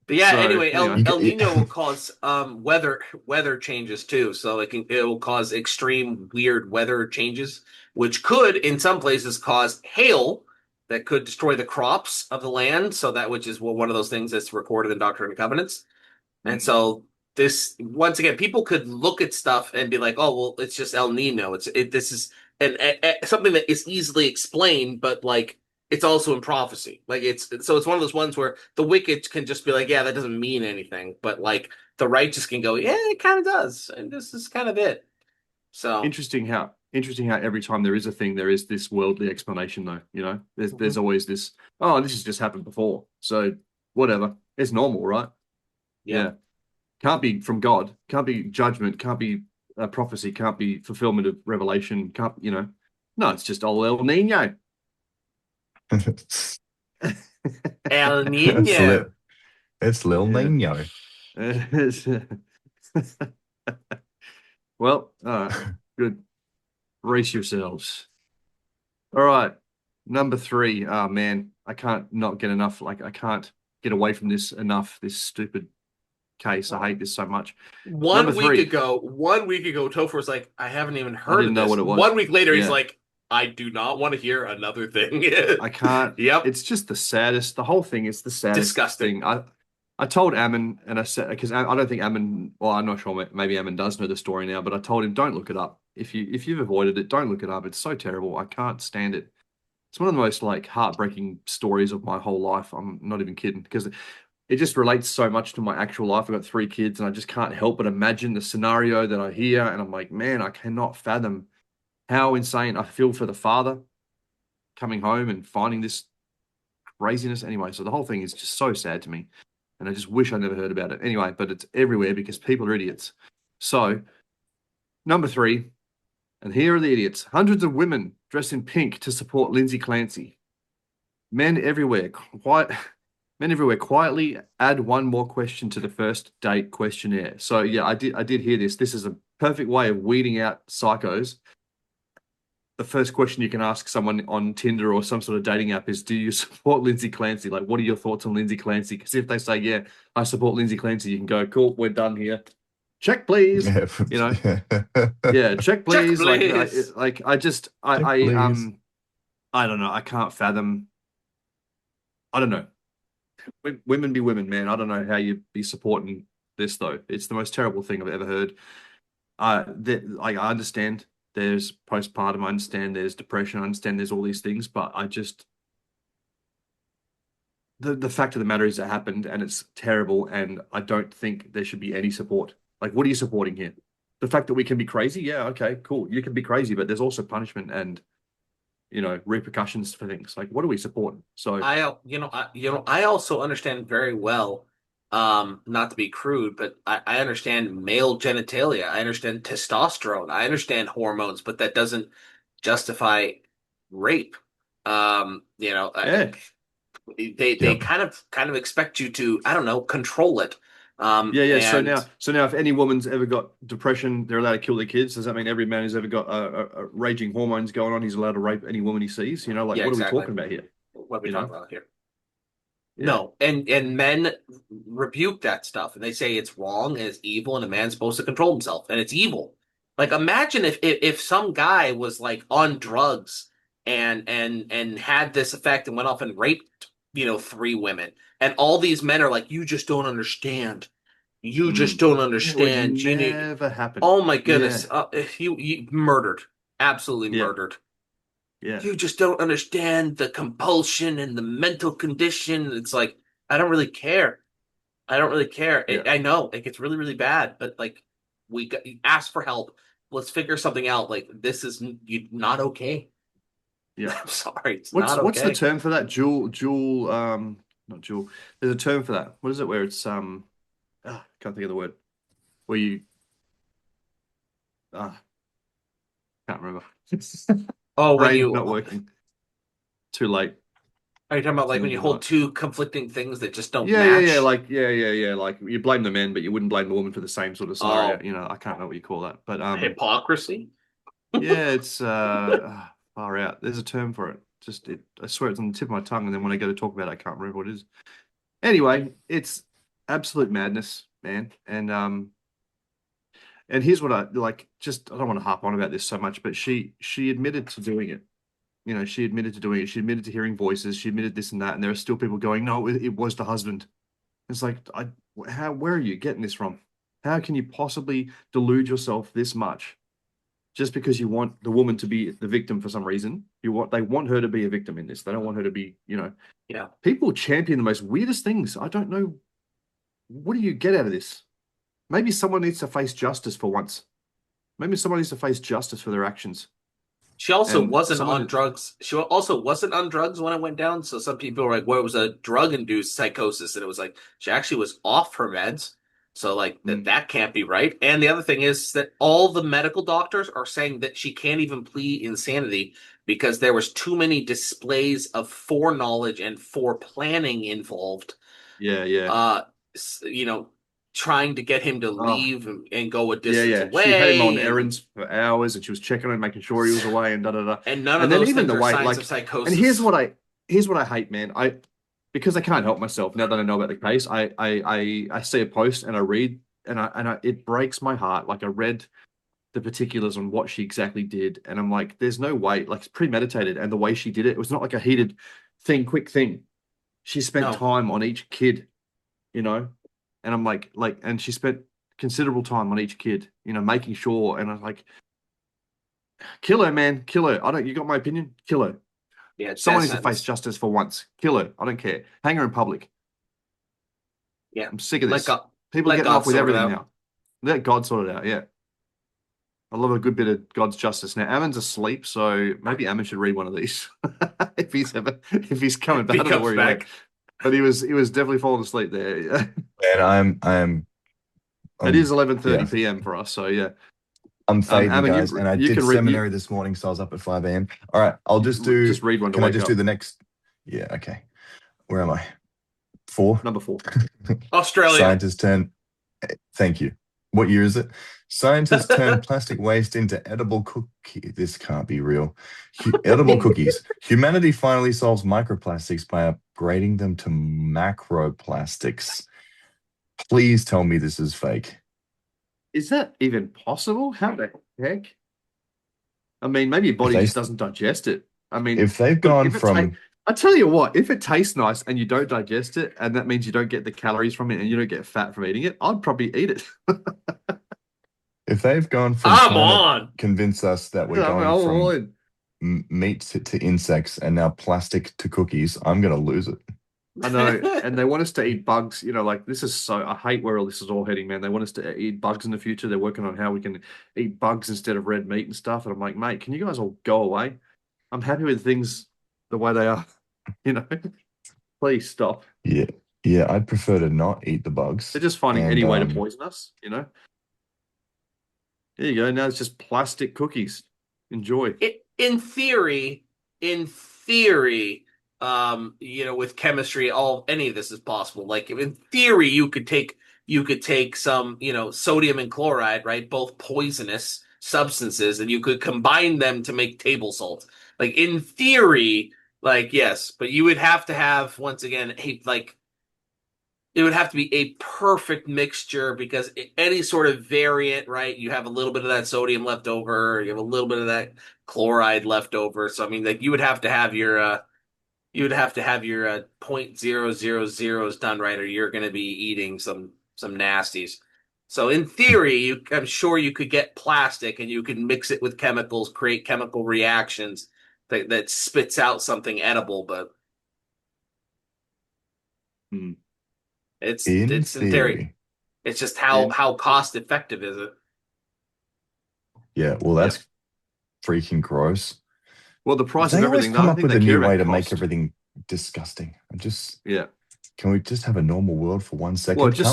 But yeah, So, anyway, anyway. El Nino will cause weather changes too. So it will cause extreme weird weather changes, which could in some places cause hail that could destroy the crops of the land. So that which is one of those things that's recorded in Doctrine and Covenants. And so this once again, people could look at stuff and be like, "Oh, well, it's just El Nino. This is something that is easily explained, but like it's also in prophecy. Like it's one of those ones where the wicked can just be like, yeah, that doesn't mean anything, but like the righteous can go, yeah, it kind of does, and this is kind of it. So Interesting how every time there is a thing, there is this worldly explanation though. There's always this, oh, this has just happened before. So whatever. It's normal, right? yeah. Can't be from God, can't be judgment, can't be prophecy, can't be fulfillment of revelation, can't, no, it's just old El Nino. El Nino. It's Lil Yeah. Nino. Well, all right, good. Brace yourselves. All right, number 3. Oh man, I can't not get enough. Like I can't get away from this enough. This stupid case. I hate this so much. One Number week 3. ago, Topher was like, I haven't even I heard didn't of know this. what it was. 1 week later, he's Yeah. like, I do not want to hear another thing. I can't. Yep. It's just the saddest. The whole thing is the saddest Disgusting. thing. I told Ammon, and I said because I don't think Ammon. Well, I'm not sure. Maybe Ammon does know the story now, but I told him don't look it up. If you've avoided it, don't look it up. It's so terrible. I can't stand it. It's one of the most like heartbreaking stories of my whole life. I'm not even kidding because it just relates so much to my actual life. I've got 3 kids, and I just can't help but imagine the scenario that I hear, and I'm like, man, I cannot fathom how insane I feel for the father coming home and finding this craziness. Anyway, so the whole thing is just so sad to me. And I just wish I never heard about it. Anyway, but it's everywhere because people are idiots. So, number 3, and here are the idiots. Hundreds of women dressed in pink to support Lindsay Clancy. Men everywhere quietly add one more question to the first date questionnaire. So yeah, I did hear this. This is a perfect way of weeding out psychos. The first question you can ask someone on Tinder or some sort of dating app is, do you support Lindsay Clancy? Like, what are your thoughts on Lindsay Clancy? Because if they say, yeah, I support Lindsay Clancy, you can go, cool, we're done here. Check, please. Yeah. Yeah, check, please. please. I don't know. I can't fathom. I don't know. Women be women, man. I don't know how you'd be supporting this, though. It's the most terrible thing I've ever heard. I understand there's postpartum, I understand there's depression, I understand there's all these things, but I just the fact of the matter is it happened and it's terrible, and I don't think there should be any support. Like, what are you supporting here? The fact that we can be crazy? Yeah, okay, cool. You can be crazy, but there's also punishment, and repercussions for things. Like, what are we supporting? So I also understand very well, not to be crude, but I understand male genitalia. I understand testosterone. I understand hormones, but that doesn't justify rape. yeah, They Yep. kind of expect you to, I don't know, control it. yeah. So And now, if any woman's ever got depression, they're allowed to kill their kids. Does that mean every man who's ever got a raging hormones going on, he's allowed to rape any woman he sees? Like, yeah, what are we exactly. talking about here? What are we You talking know? about here? Yeah. No, and men rebuke that stuff, and they say it's wrong and it's evil, and a man's supposed to control himself, and it's evil. Like, imagine if some guy was like on drugs and had this effect and went off and raped, 3 women, and all these men are like, you just don't understand. You just don't It would understand. You need. never happen. Oh my Yeah, goodness, you murdered, absolutely Yeah. murdered. yeah. You just don't understand the compulsion and the mental condition. It's like, I don't really care. I don't really care. Yeah. I know it gets really, really bad, but like, ask for help. Let's figure something out. Like, this is not okay. Yeah. I'm sorry, it's What's not what's the okay. term for that? Not dual. There's a term for that. What is it? Where it's can't think of the word. Where you can't remember. Oh, when Brain you not working. Too late. are you talking about like when you Maybe hold not. two conflicting things that just don't Yeah, match? yeah. Like Like you blame the men, but you wouldn't blame the woman for the same sort of scenario. Oh. I can't know what you call that, but Hypocrisy. yeah, it's far out. There's a term for it. I swear it's on the tip of my tongue, and then when I go to talk about it, I can't remember what it is. Anyway, it's absolute madness, man. And here's what I like. Just I don't want to harp on about this so much, but she admitted to doing it. She admitted to doing it. She admitted to hearing voices. She admitted this and that, and there are still people going, "No, it was the husband." It's like, where are you getting this from? How can you possibly delude yourself this much? Just because you want the woman to be the victim for some reason, they want her to be a victim in this. They don't want her to be, Yeah. People champion the most weirdest things. I don't know. What do you get out of this? Maybe someone needs to face justice for once. Maybe someone needs to face justice for their actions. She also And wasn't someone- on drugs. She also wasn't on drugs when it went down. So some people were like, well, it was a drug-induced psychosis. And it was like, she actually was off her meds. So like that can't be right. And the other thing is that all the medical doctors are saying that she can't even plead insanity because there was too many displays of foreknowledge and foreplanning involved. Yeah. Trying to get him to Oh. leave and go a Yeah. distance away. She had him on and- errands for hours, and she was checking on him, making sure he was away, and da da da. And none of And then those even things the are way, signs like- of psychosis. And here's what I hate, man. Because I can't help myself now that I know about the case. I see a post and I read and it breaks my heart. Like I read the particulars on what she exactly did, and I'm like, there's no way. Like it's premeditated, and the way she did it was not like a heated quick thing. She spent No. time on each kid, and I'm like, and she spent considerable time on each kid, making sure. And I'm like, kill her, man, kill her. You got my opinion? Kill her. Yeah, Someone death needs to face sentence. justice for once. Kill her. I don't care. Hang her in public. Yeah. I'm sick of Let this. God- People are let getting God off with sort it everything out. now. Let God sort it out. Yeah. I love a good bit of God's justice. Now, Ammon's asleep, so maybe Ammon should read one of these if he's coming back. He I don't know comes where he back. went, but he was definitely falling asleep there. And I'm It is 11:30 yeah. p.m. for us, so yeah. I'm fading, Ammon, guys, and I you did can read- seminary this morning, so I was up at 5 a.m. All right, I'll just do. Just read one to Can I wake just up. do the next? Yeah, okay. Where am I? 4. Number 4. Australia. Scientists turn. Thank you. What year is it? Scientists turn plastic waste into edible cookies. This can't be real. Edible cookies. Humanity finally solves microplastics by upgrading them to macroplastics. Please tell me this is fake. Is that even possible? How the heck? I mean, maybe your body they- just doesn't digest it. I mean, If they've look, gone if it from I tell you what, if it tastes nice and you don't digest it, and that means you don't get the calories from it and you don't get fat from eating it, I'd probably eat it. if they've gone from I'm trying to on. convince us that we're Yeah, I'm going all from in. meat to insects and now plastic to cookies, I'm gonna lose it. I know, and they want us to eat bugs. Like this is so. I hate where all this is all heading, man. They want us to eat bugs in the future. They're working on how we can eat bugs instead of red meat and stuff. And I'm like, mate, can you guys all go away? I'm happy with things the way they are. You know, please stop. Yeah, yeah, I'd prefer to not eat the bugs. They're just finding And any way to poison us. You know. There you go. Now it's just plastic cookies. Enjoy. In theory, with chemistry, any of this is possible. Like in theory, you could take some, sodium and chloride, right? Both poisonous substances, and you could combine them to make table salt. Like in theory, like yes, but you would have to have once again, it would have to be a perfect mixture because any sort of variant, right? You have a little bit of that sodium left over, you have a little bit of that chloride left over. So I mean, like you would have to have your .000s done right, or you're going to be eating some nasties. So in theory, I'm sure you could get plastic and you can mix it with chemicals, create chemical reactions that spits out something edible, but Hmm. it's in in theory. theory, It's just Yeah. how cost effective is it? yeah, well, that's freaking gross. Well, the price of They always everything, come though, I up think with they a care new way about to make cost. everything disgusting. Yeah. Can we just have a normal world for 1 second? Well, Can't we put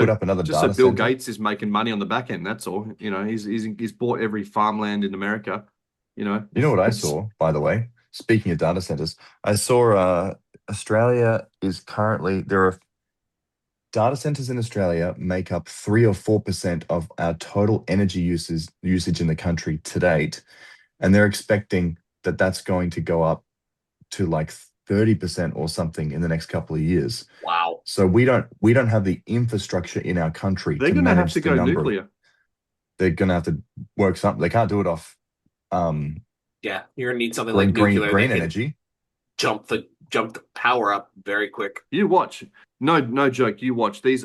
up another just so data Bill center? Gates is making money on the back end. That's all. You know, he's bought every farmland in America. You know. You know what I saw, by the way? Speaking of data centers, I saw Australia is currently there are data centers in Australia make up 3 or 4% of our total energy usage in the country to date, and they're expecting that that's going to go up to like 30% or something in the next couple of years. Wow. So we don't have the infrastructure in our country They're to going to have manage to the go number. nuclear. They're going to have to work something. They can't do it off Yeah, you're gonna need something like green nuclear that can energy. jump the power up very quick. You watch. No joke. You watch. These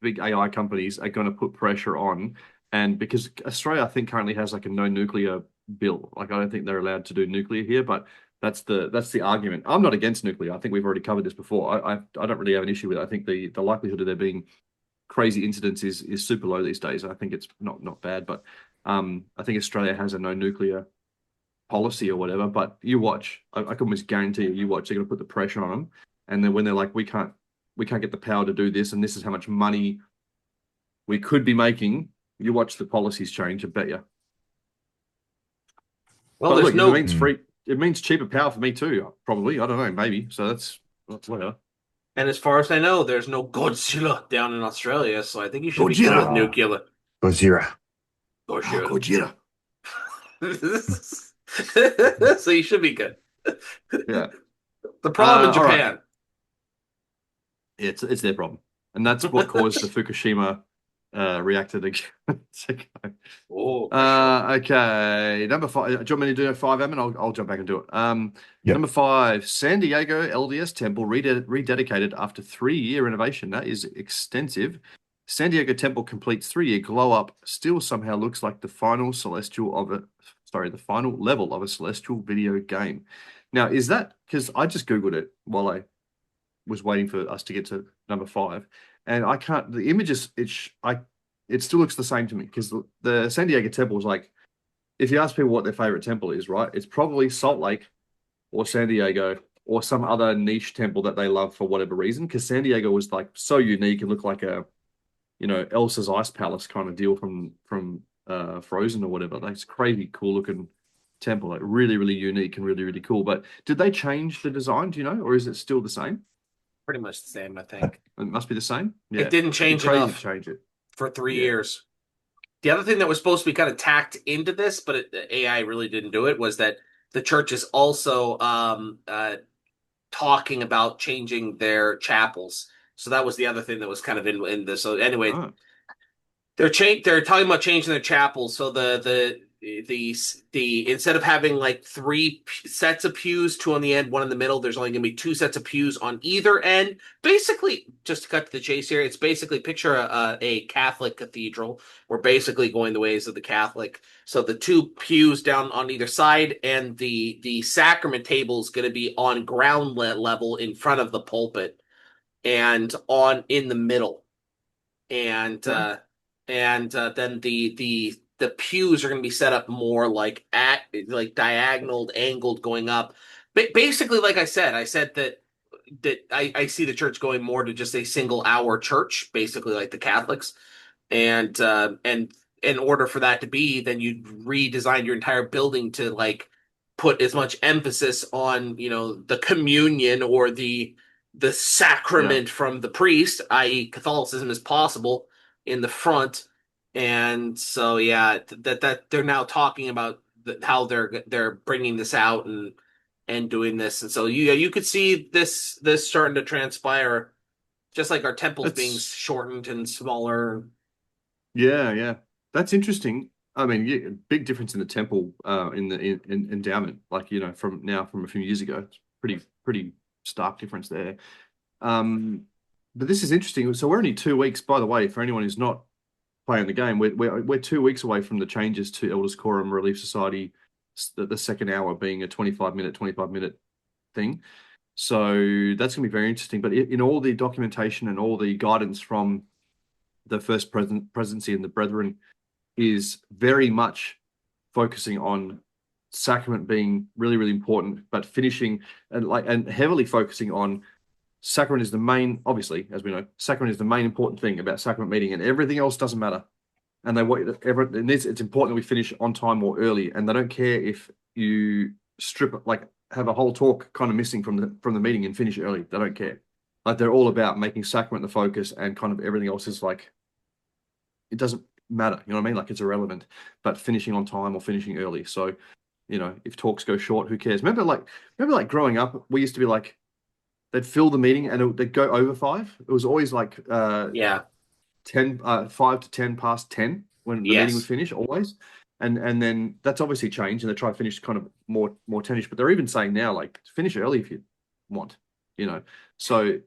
big AI companies are going to put pressure on, and because Australia, I think, currently has like a no nuclear bill. Like I don't think they're allowed to do nuclear here, but that's the argument. I'm not against nuclear. I think we've already covered this before. I don't really have an issue with it. I think the likelihood of there being crazy incidents is super low these days. I think it's not bad, but I think Australia has a no nuclear policy or whatever. But you watch, I can almost guarantee you watch. They're going to put the pressure on them, and then when they're like, we can't get the power to do this, and this is how much money we could be making. You watch the policies change. I bet you. Well, But there's look, no it means free. It means cheaper power for me too. Probably. I don't know. Maybe. So that's whatever. and as far as I know, there's no Godzilla down in Australia, so I think you should be good Godzilla. with nuclear. Gojira. Godzilla. Gojira. So you should be good. Yeah. The problem in all right. Japan. It's their problem, and that's what caused the Fukushima reactor to go. Oh, Okay, number 5. Do you want me to do 5, Em? I'll jump back and do it. Yep. Number 5, San Diego LDS Temple rededicated after 3-year renovation. That is extensive. San Diego Temple completes 3-year glow up. Still somehow looks like the final level of a celestial video game. Now, is that because I just googled it while I was waiting for us to get to number 5, and I can't. The images, it still looks the same to me because the San Diego Temple is like, if you ask people what their favorite temple is, right, it's probably Salt Lake or San Diego or some other niche temple that they love for whatever reason. Because San Diego was like so unique and looked like a, Elsa's Ice Palace kind of deal from Frozen or whatever. Like it's crazy cool looking temple, like really, really unique and really, really cool. But did they change the design, do you know, or is it still the same? pretty much the same, I think. It must be the same. Yeah. It didn't change Crazy enough to change it. for 3 Yeah. years. The other thing that was supposed to be kind of tacked into this, but AI really didn't do it, was that the church is also talking about changing their chapels. So that was the other thing that was kind of in this. So anyway, Oh. they're talking about changing their chapels. So the instead of having like 3 sets of pews, 2 on the end, 1 in the middle, there's only going to be 2 sets of pews on either end. Basically, just to cut to the chase here, it's basically picture a Catholic cathedral. We're basically going the ways of the Catholic. So the 2 pews down on either side, and the sacrament table is going to be on ground level in front of the pulpit, and in the middle, and then the the pews are going to be set up more like diagonal, angled, going up. But basically, like I said that I see the church going more to just a single hour church, basically like the Catholics, and in order for that to be, then you'd redesign your entire building to like put as much emphasis on, you know, the communion or the sacrament from the priest, i.e., Catholicism, as possible in the front. And so, yeah, that they're now talking about how they're bringing this out and doing this, and so you could see this starting to transpire, just like our temples being That's shortened and smaller. yeah. That's interesting. I mean, yeah, big difference in the temple in the endowment, like from a few years ago. It's pretty stark difference there. But this is interesting. So we're only 2 weeks, by the way, for anyone who's not playing the game. We're 2 weeks away from the changes to Elders Quorum Relief Society, the second hour being a 25-minute thing. So that's going to be very interesting. But in all the documentation and all the guidance from the First Presidency and the Brethren is very much focusing on sacrament being really, really important, but finishing and heavily focusing on sacrament is the main, obviously, as we know, sacrament is the main important thing about sacrament meeting, and everything else doesn't matter. And it's important that we finish on time or early, and they don't care if you have a whole talk kind of missing from the meeting and finish early. They don't care. Like, they're all about making sacrament the focus, and kind of everything else is like, it doesn't matter. You know what I mean? Like, it's irrelevant, but finishing on time or finishing early. So, if talks go short, who cares? Remember growing up, we used to be like, they'd fill the meeting and they'd go over 5. It was always like 5 to 10 past 10 when the meeting would finish, always. And then that's obviously changed, and they try to finish kind of more 10ish, but they're even saying now, like, finish early if you want, So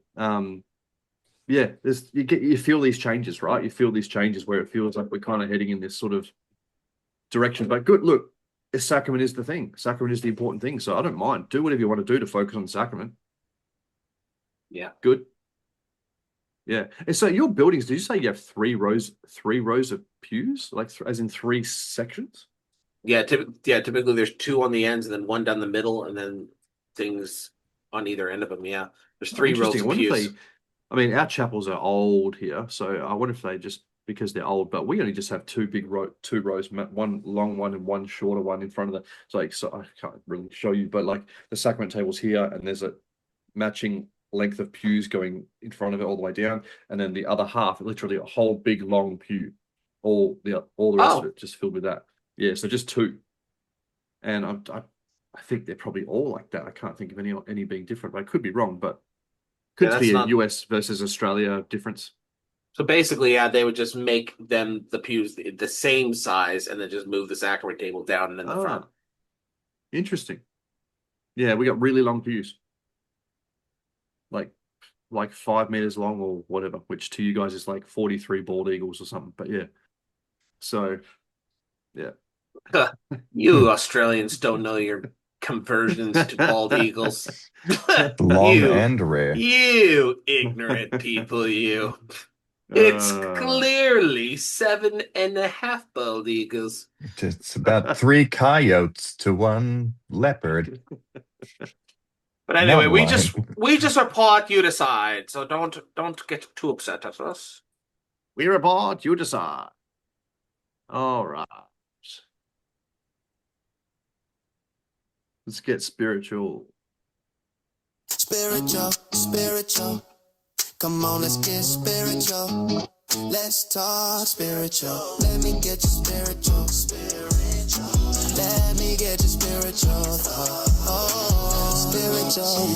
yeah, you feel these changes, right? You feel these changes where it feels like we're kind of heading in this sort of direction. But good, look, sacrament is the thing. Sacrament is the important thing. So I don't mind. Do whatever you want to do to focus on the sacrament. Yeah. Good. Yeah. And so your buildings, did you say you have 3 rows of pews, like as in 3 sections? Yeah, typically there's 2 on the ends and then 1 down the middle, and then things on either end of them. Yeah, there's 3 rows of pews. I mean, our chapels are old here, so I wonder if they just, because they're old, but we only just have 2 rows, one long one and one shorter one in front of the. So I can't really show you, but like the sacrament table's here, and there's a matching length of pews going in front of it all the way down, and then the other half, literally a whole big long pew, all the rest of it just filled with that. Yeah, so just 2, and I think they're probably all like that. I can't think of any being different, but I could be wrong, but could be a US versus Australia difference. So basically, they would just make them, the pews, the same size, and then just move the sacrament table down and in the front. Interesting. Yeah, we got really long pews. Like 5 meters long or whatever, which to you guys is like 43 bald eagles or something. But yeah. So, yeah. You Australians don't know your conversions to bald eagles. Long and rare. You ignorant people, you. It's clearly 7.5 bald eagles. It's about 3 coyotes to 1 leopard. But anyway, we just report, you decide. So don't get too upset at us. We report, you decide. All right. Let's get spiritual. Spiritual. Come on, let's get spiritual. Let's talk spiritual. Let me get you spiritual. Let me get you spiritual. Spiritual.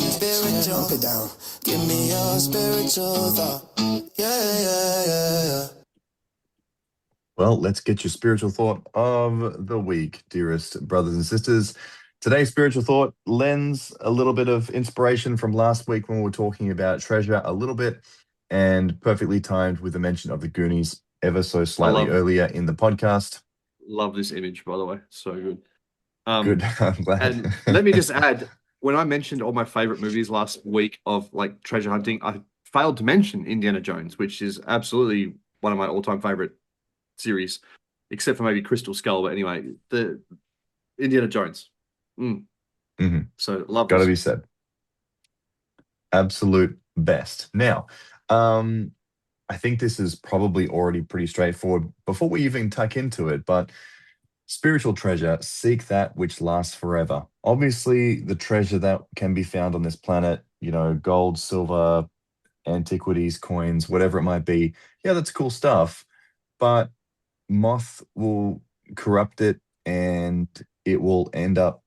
Pump it down. Give me your spiritual thought. Yeah. Well, let's get your spiritual thought of the week, dearest brothers and sisters. Today's spiritual thought lends a little bit of inspiration from last week when we were talking about treasure a little bit, and perfectly timed with the mention of the Goonies ever so slightly earlier in the podcast. Love this image, by the way. So good. Good. I'm glad. And let me just add, when I mentioned all my favorite movies last week of like treasure hunting, I failed to mention Indiana Jones, which is absolutely one of my all-time favorite series. except for maybe Crystal Skull. But anyway, the Indiana Jones. Mhm. So love Gotta this. be said. Absolute best. Now, I think this is probably already pretty straightforward before we even tuck into it, but spiritual treasure, seek that which lasts forever. Obviously, the treasure that can be found on this planet, gold, silver, antiquities, coins, whatever it might be, yeah, that's cool stuff. But moth will corrupt it and it will end up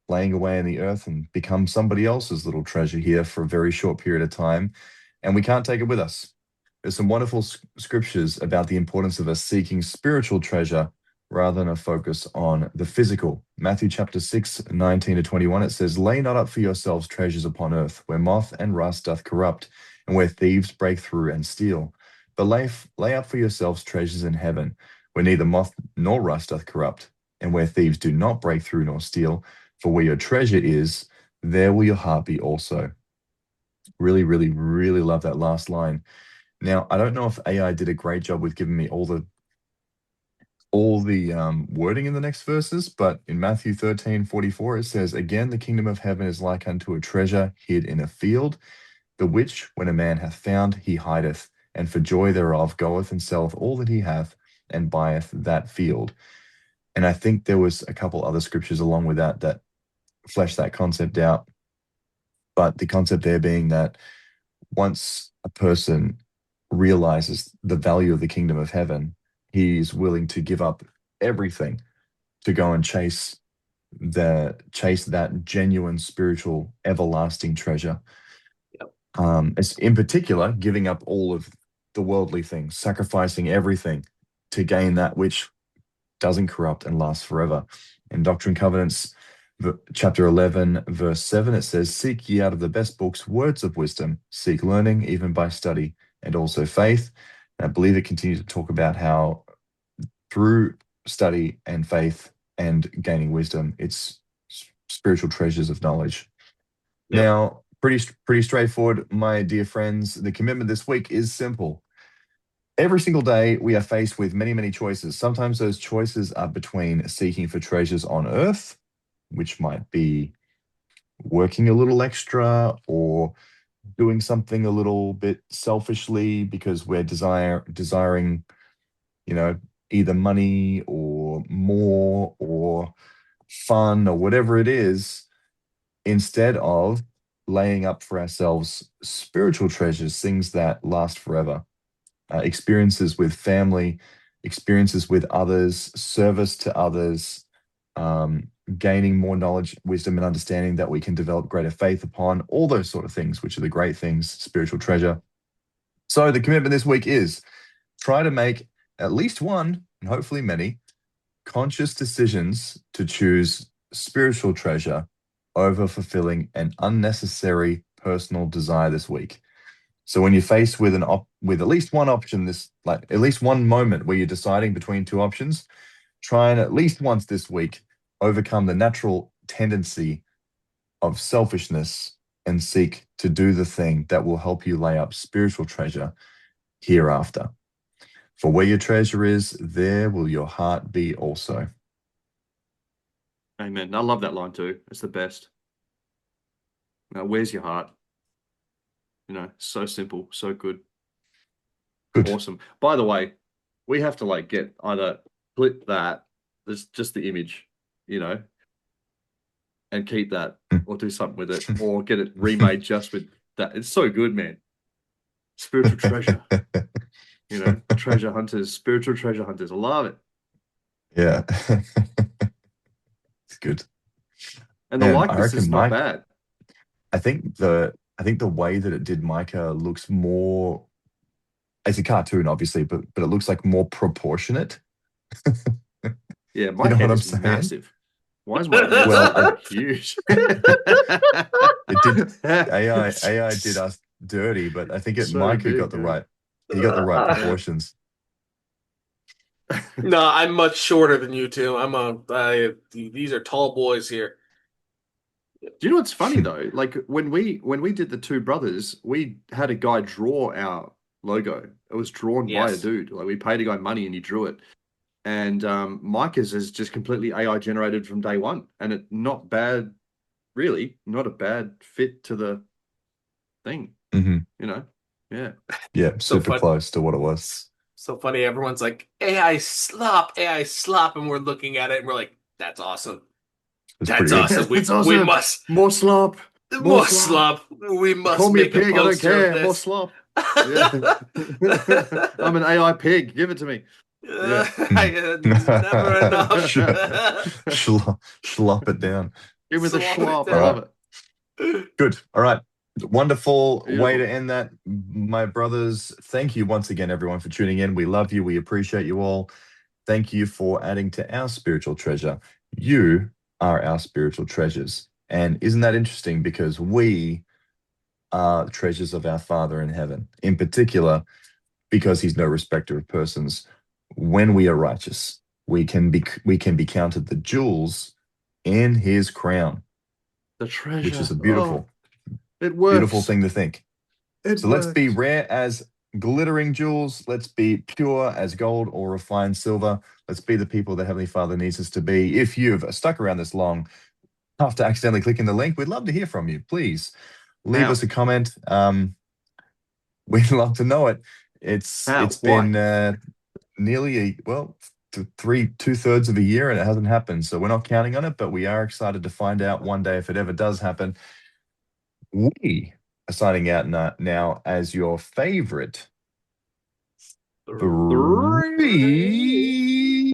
laying away in the earth and become somebody else's little treasure here for a very short period of time. And we can't take it with us. There's some wonderful scriptures about the importance of us seeking spiritual treasure rather than a focus on the physical. Matthew chapter 6, 19 to 21, it says, "Lay not up for yourselves treasures upon earth, where moth and rust doth corrupt, and where thieves break through and steal. But lay up for yourselves treasures in heaven, where neither moth nor rust doth corrupt, and where thieves do not break through nor steal. For where your treasure is, there will your heart be also." Really, really, really love that last line. Now, I don't know if AI did a great job with giving me all the wording in the next verses, but in Matthew 13:44, it says, "Again, the kingdom of heaven is like unto a treasure hid in a field, the which, when a man hath found, he hideth, and for joy thereof goeth and selleth all that he hath, and buyeth that field." And I think there was a couple other scriptures along with that flesh that concept out. But the concept there being that once a person realizes the value of the kingdom of heaven, he's willing to give up everything to go and chase that genuine spiritual everlasting treasure. It's in particular giving up all of the worldly things, sacrificing everything to gain that which doesn't corrupt and lasts forever. In Doctrine and Covenants, chapter 11, verse 7, it says, "Seek ye out of the best books words of wisdom, seek learning even by study, and also faith." And I believe it continues to talk about how through study and faith and gaining wisdom, it's spiritual treasures of knowledge. Yep. Now, pretty straightforward, my dear friends. The commitment this week is simple. Every single day, we are faced with many, many choices. Sometimes those choices are between seeking for treasures on earth, which might be working a little extra or doing something a little bit selfishly because we're desiring, either money or more or fun or whatever it is, instead of laying up for ourselves spiritual treasures, things that last forever. Experiences with family, experiences with others, service to others, gaining more knowledge, wisdom, and understanding that we can develop greater faith upon, all those sort of things, which are the great things, spiritual treasure. So the commitment this week is try to make at least one, and hopefully many, conscious decisions to choose spiritual treasure over fulfilling an unnecessary personal desire this week. So when you're faced with with at least one option, at least one moment where you're deciding between two options, try and at least once this week overcome the natural tendency of selfishness and seek to do the thing that will help you lay up spiritual treasure hereafter. For where your treasure is, there will your heart be also. Amen. I love that line too. It's the best. Now, where's your heart? So simple, so good. Good. Awesome. By the way, we have to get either clip that, there's just the image, and keep that or do something with it or get it remade just with that. It's so good, man. Spiritual treasure. Treasure hunters, spiritual treasure hunters. I love it. Yeah. It's good. And the Man, likeness is not bad. I think the way that it did Micah looks more, it's a cartoon, obviously, but it looks like more proportionate. Yeah, my head is massive. Why is my head so huge? AI did us dirty, but I think Micah got the right. He got the right proportions. No, I'm much shorter than you two. These are tall boys here. Do you know what's funny though? When we did the Two Brothers, we had a guy draw our logo. It was drawn by a dude. We paid a guy money and he drew it. And Micah's is just completely AI generated from day one, and it not bad, really, not a bad fit to the thing. Hmm. You know, yeah. Yeah, So super fun. close to what it was. So funny. Everyone's like, AI slop, AI slop. And we're looking at it and we're like, that's awesome. It's That's pretty good. awesome. That's We awesome. must. More slop. More slop. We must Call me a make pig. I don't poster of care. More this. slop. Yeah. I'm an AI pig. Give it to me. Yeah. Never enough. Slop it down. Give me the Slop it slop. I down. love it. Good. All right. Wonderful way Beautiful. to end that. My brothers, thank you once again, everyone, for tuning in. We love you. We appreciate you all. Thank you for adding to our spiritual treasure. You are our spiritual treasures. And isn't that interesting? Because we are treasures of our Father in heaven. In particular, because he's no respecter of persons. When we are righteous, we can be counted the jewels in his crown, The treasure. which is a beautiful, it works. beautiful thing to think. It So let's be works. rare as glittering jewels. Let's be pure as gold or refined silver. Let's be the people that Heavenly Father needs us to be. If you've stuck around this long after accidentally clicking the link, we'd love to hear from you. Please leave How? us a comment. We'd love to know it. It's How? been nearly two-thirds of a year and it hasn't happened. So we're not counting on it, but we are excited to find out one day if it ever does happen. We are signing out now as your favorite three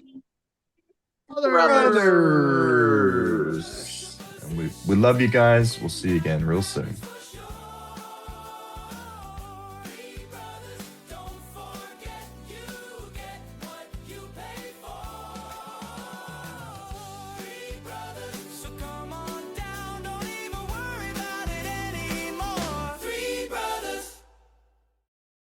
brothers. And we love you guys. We'll see you again real soon.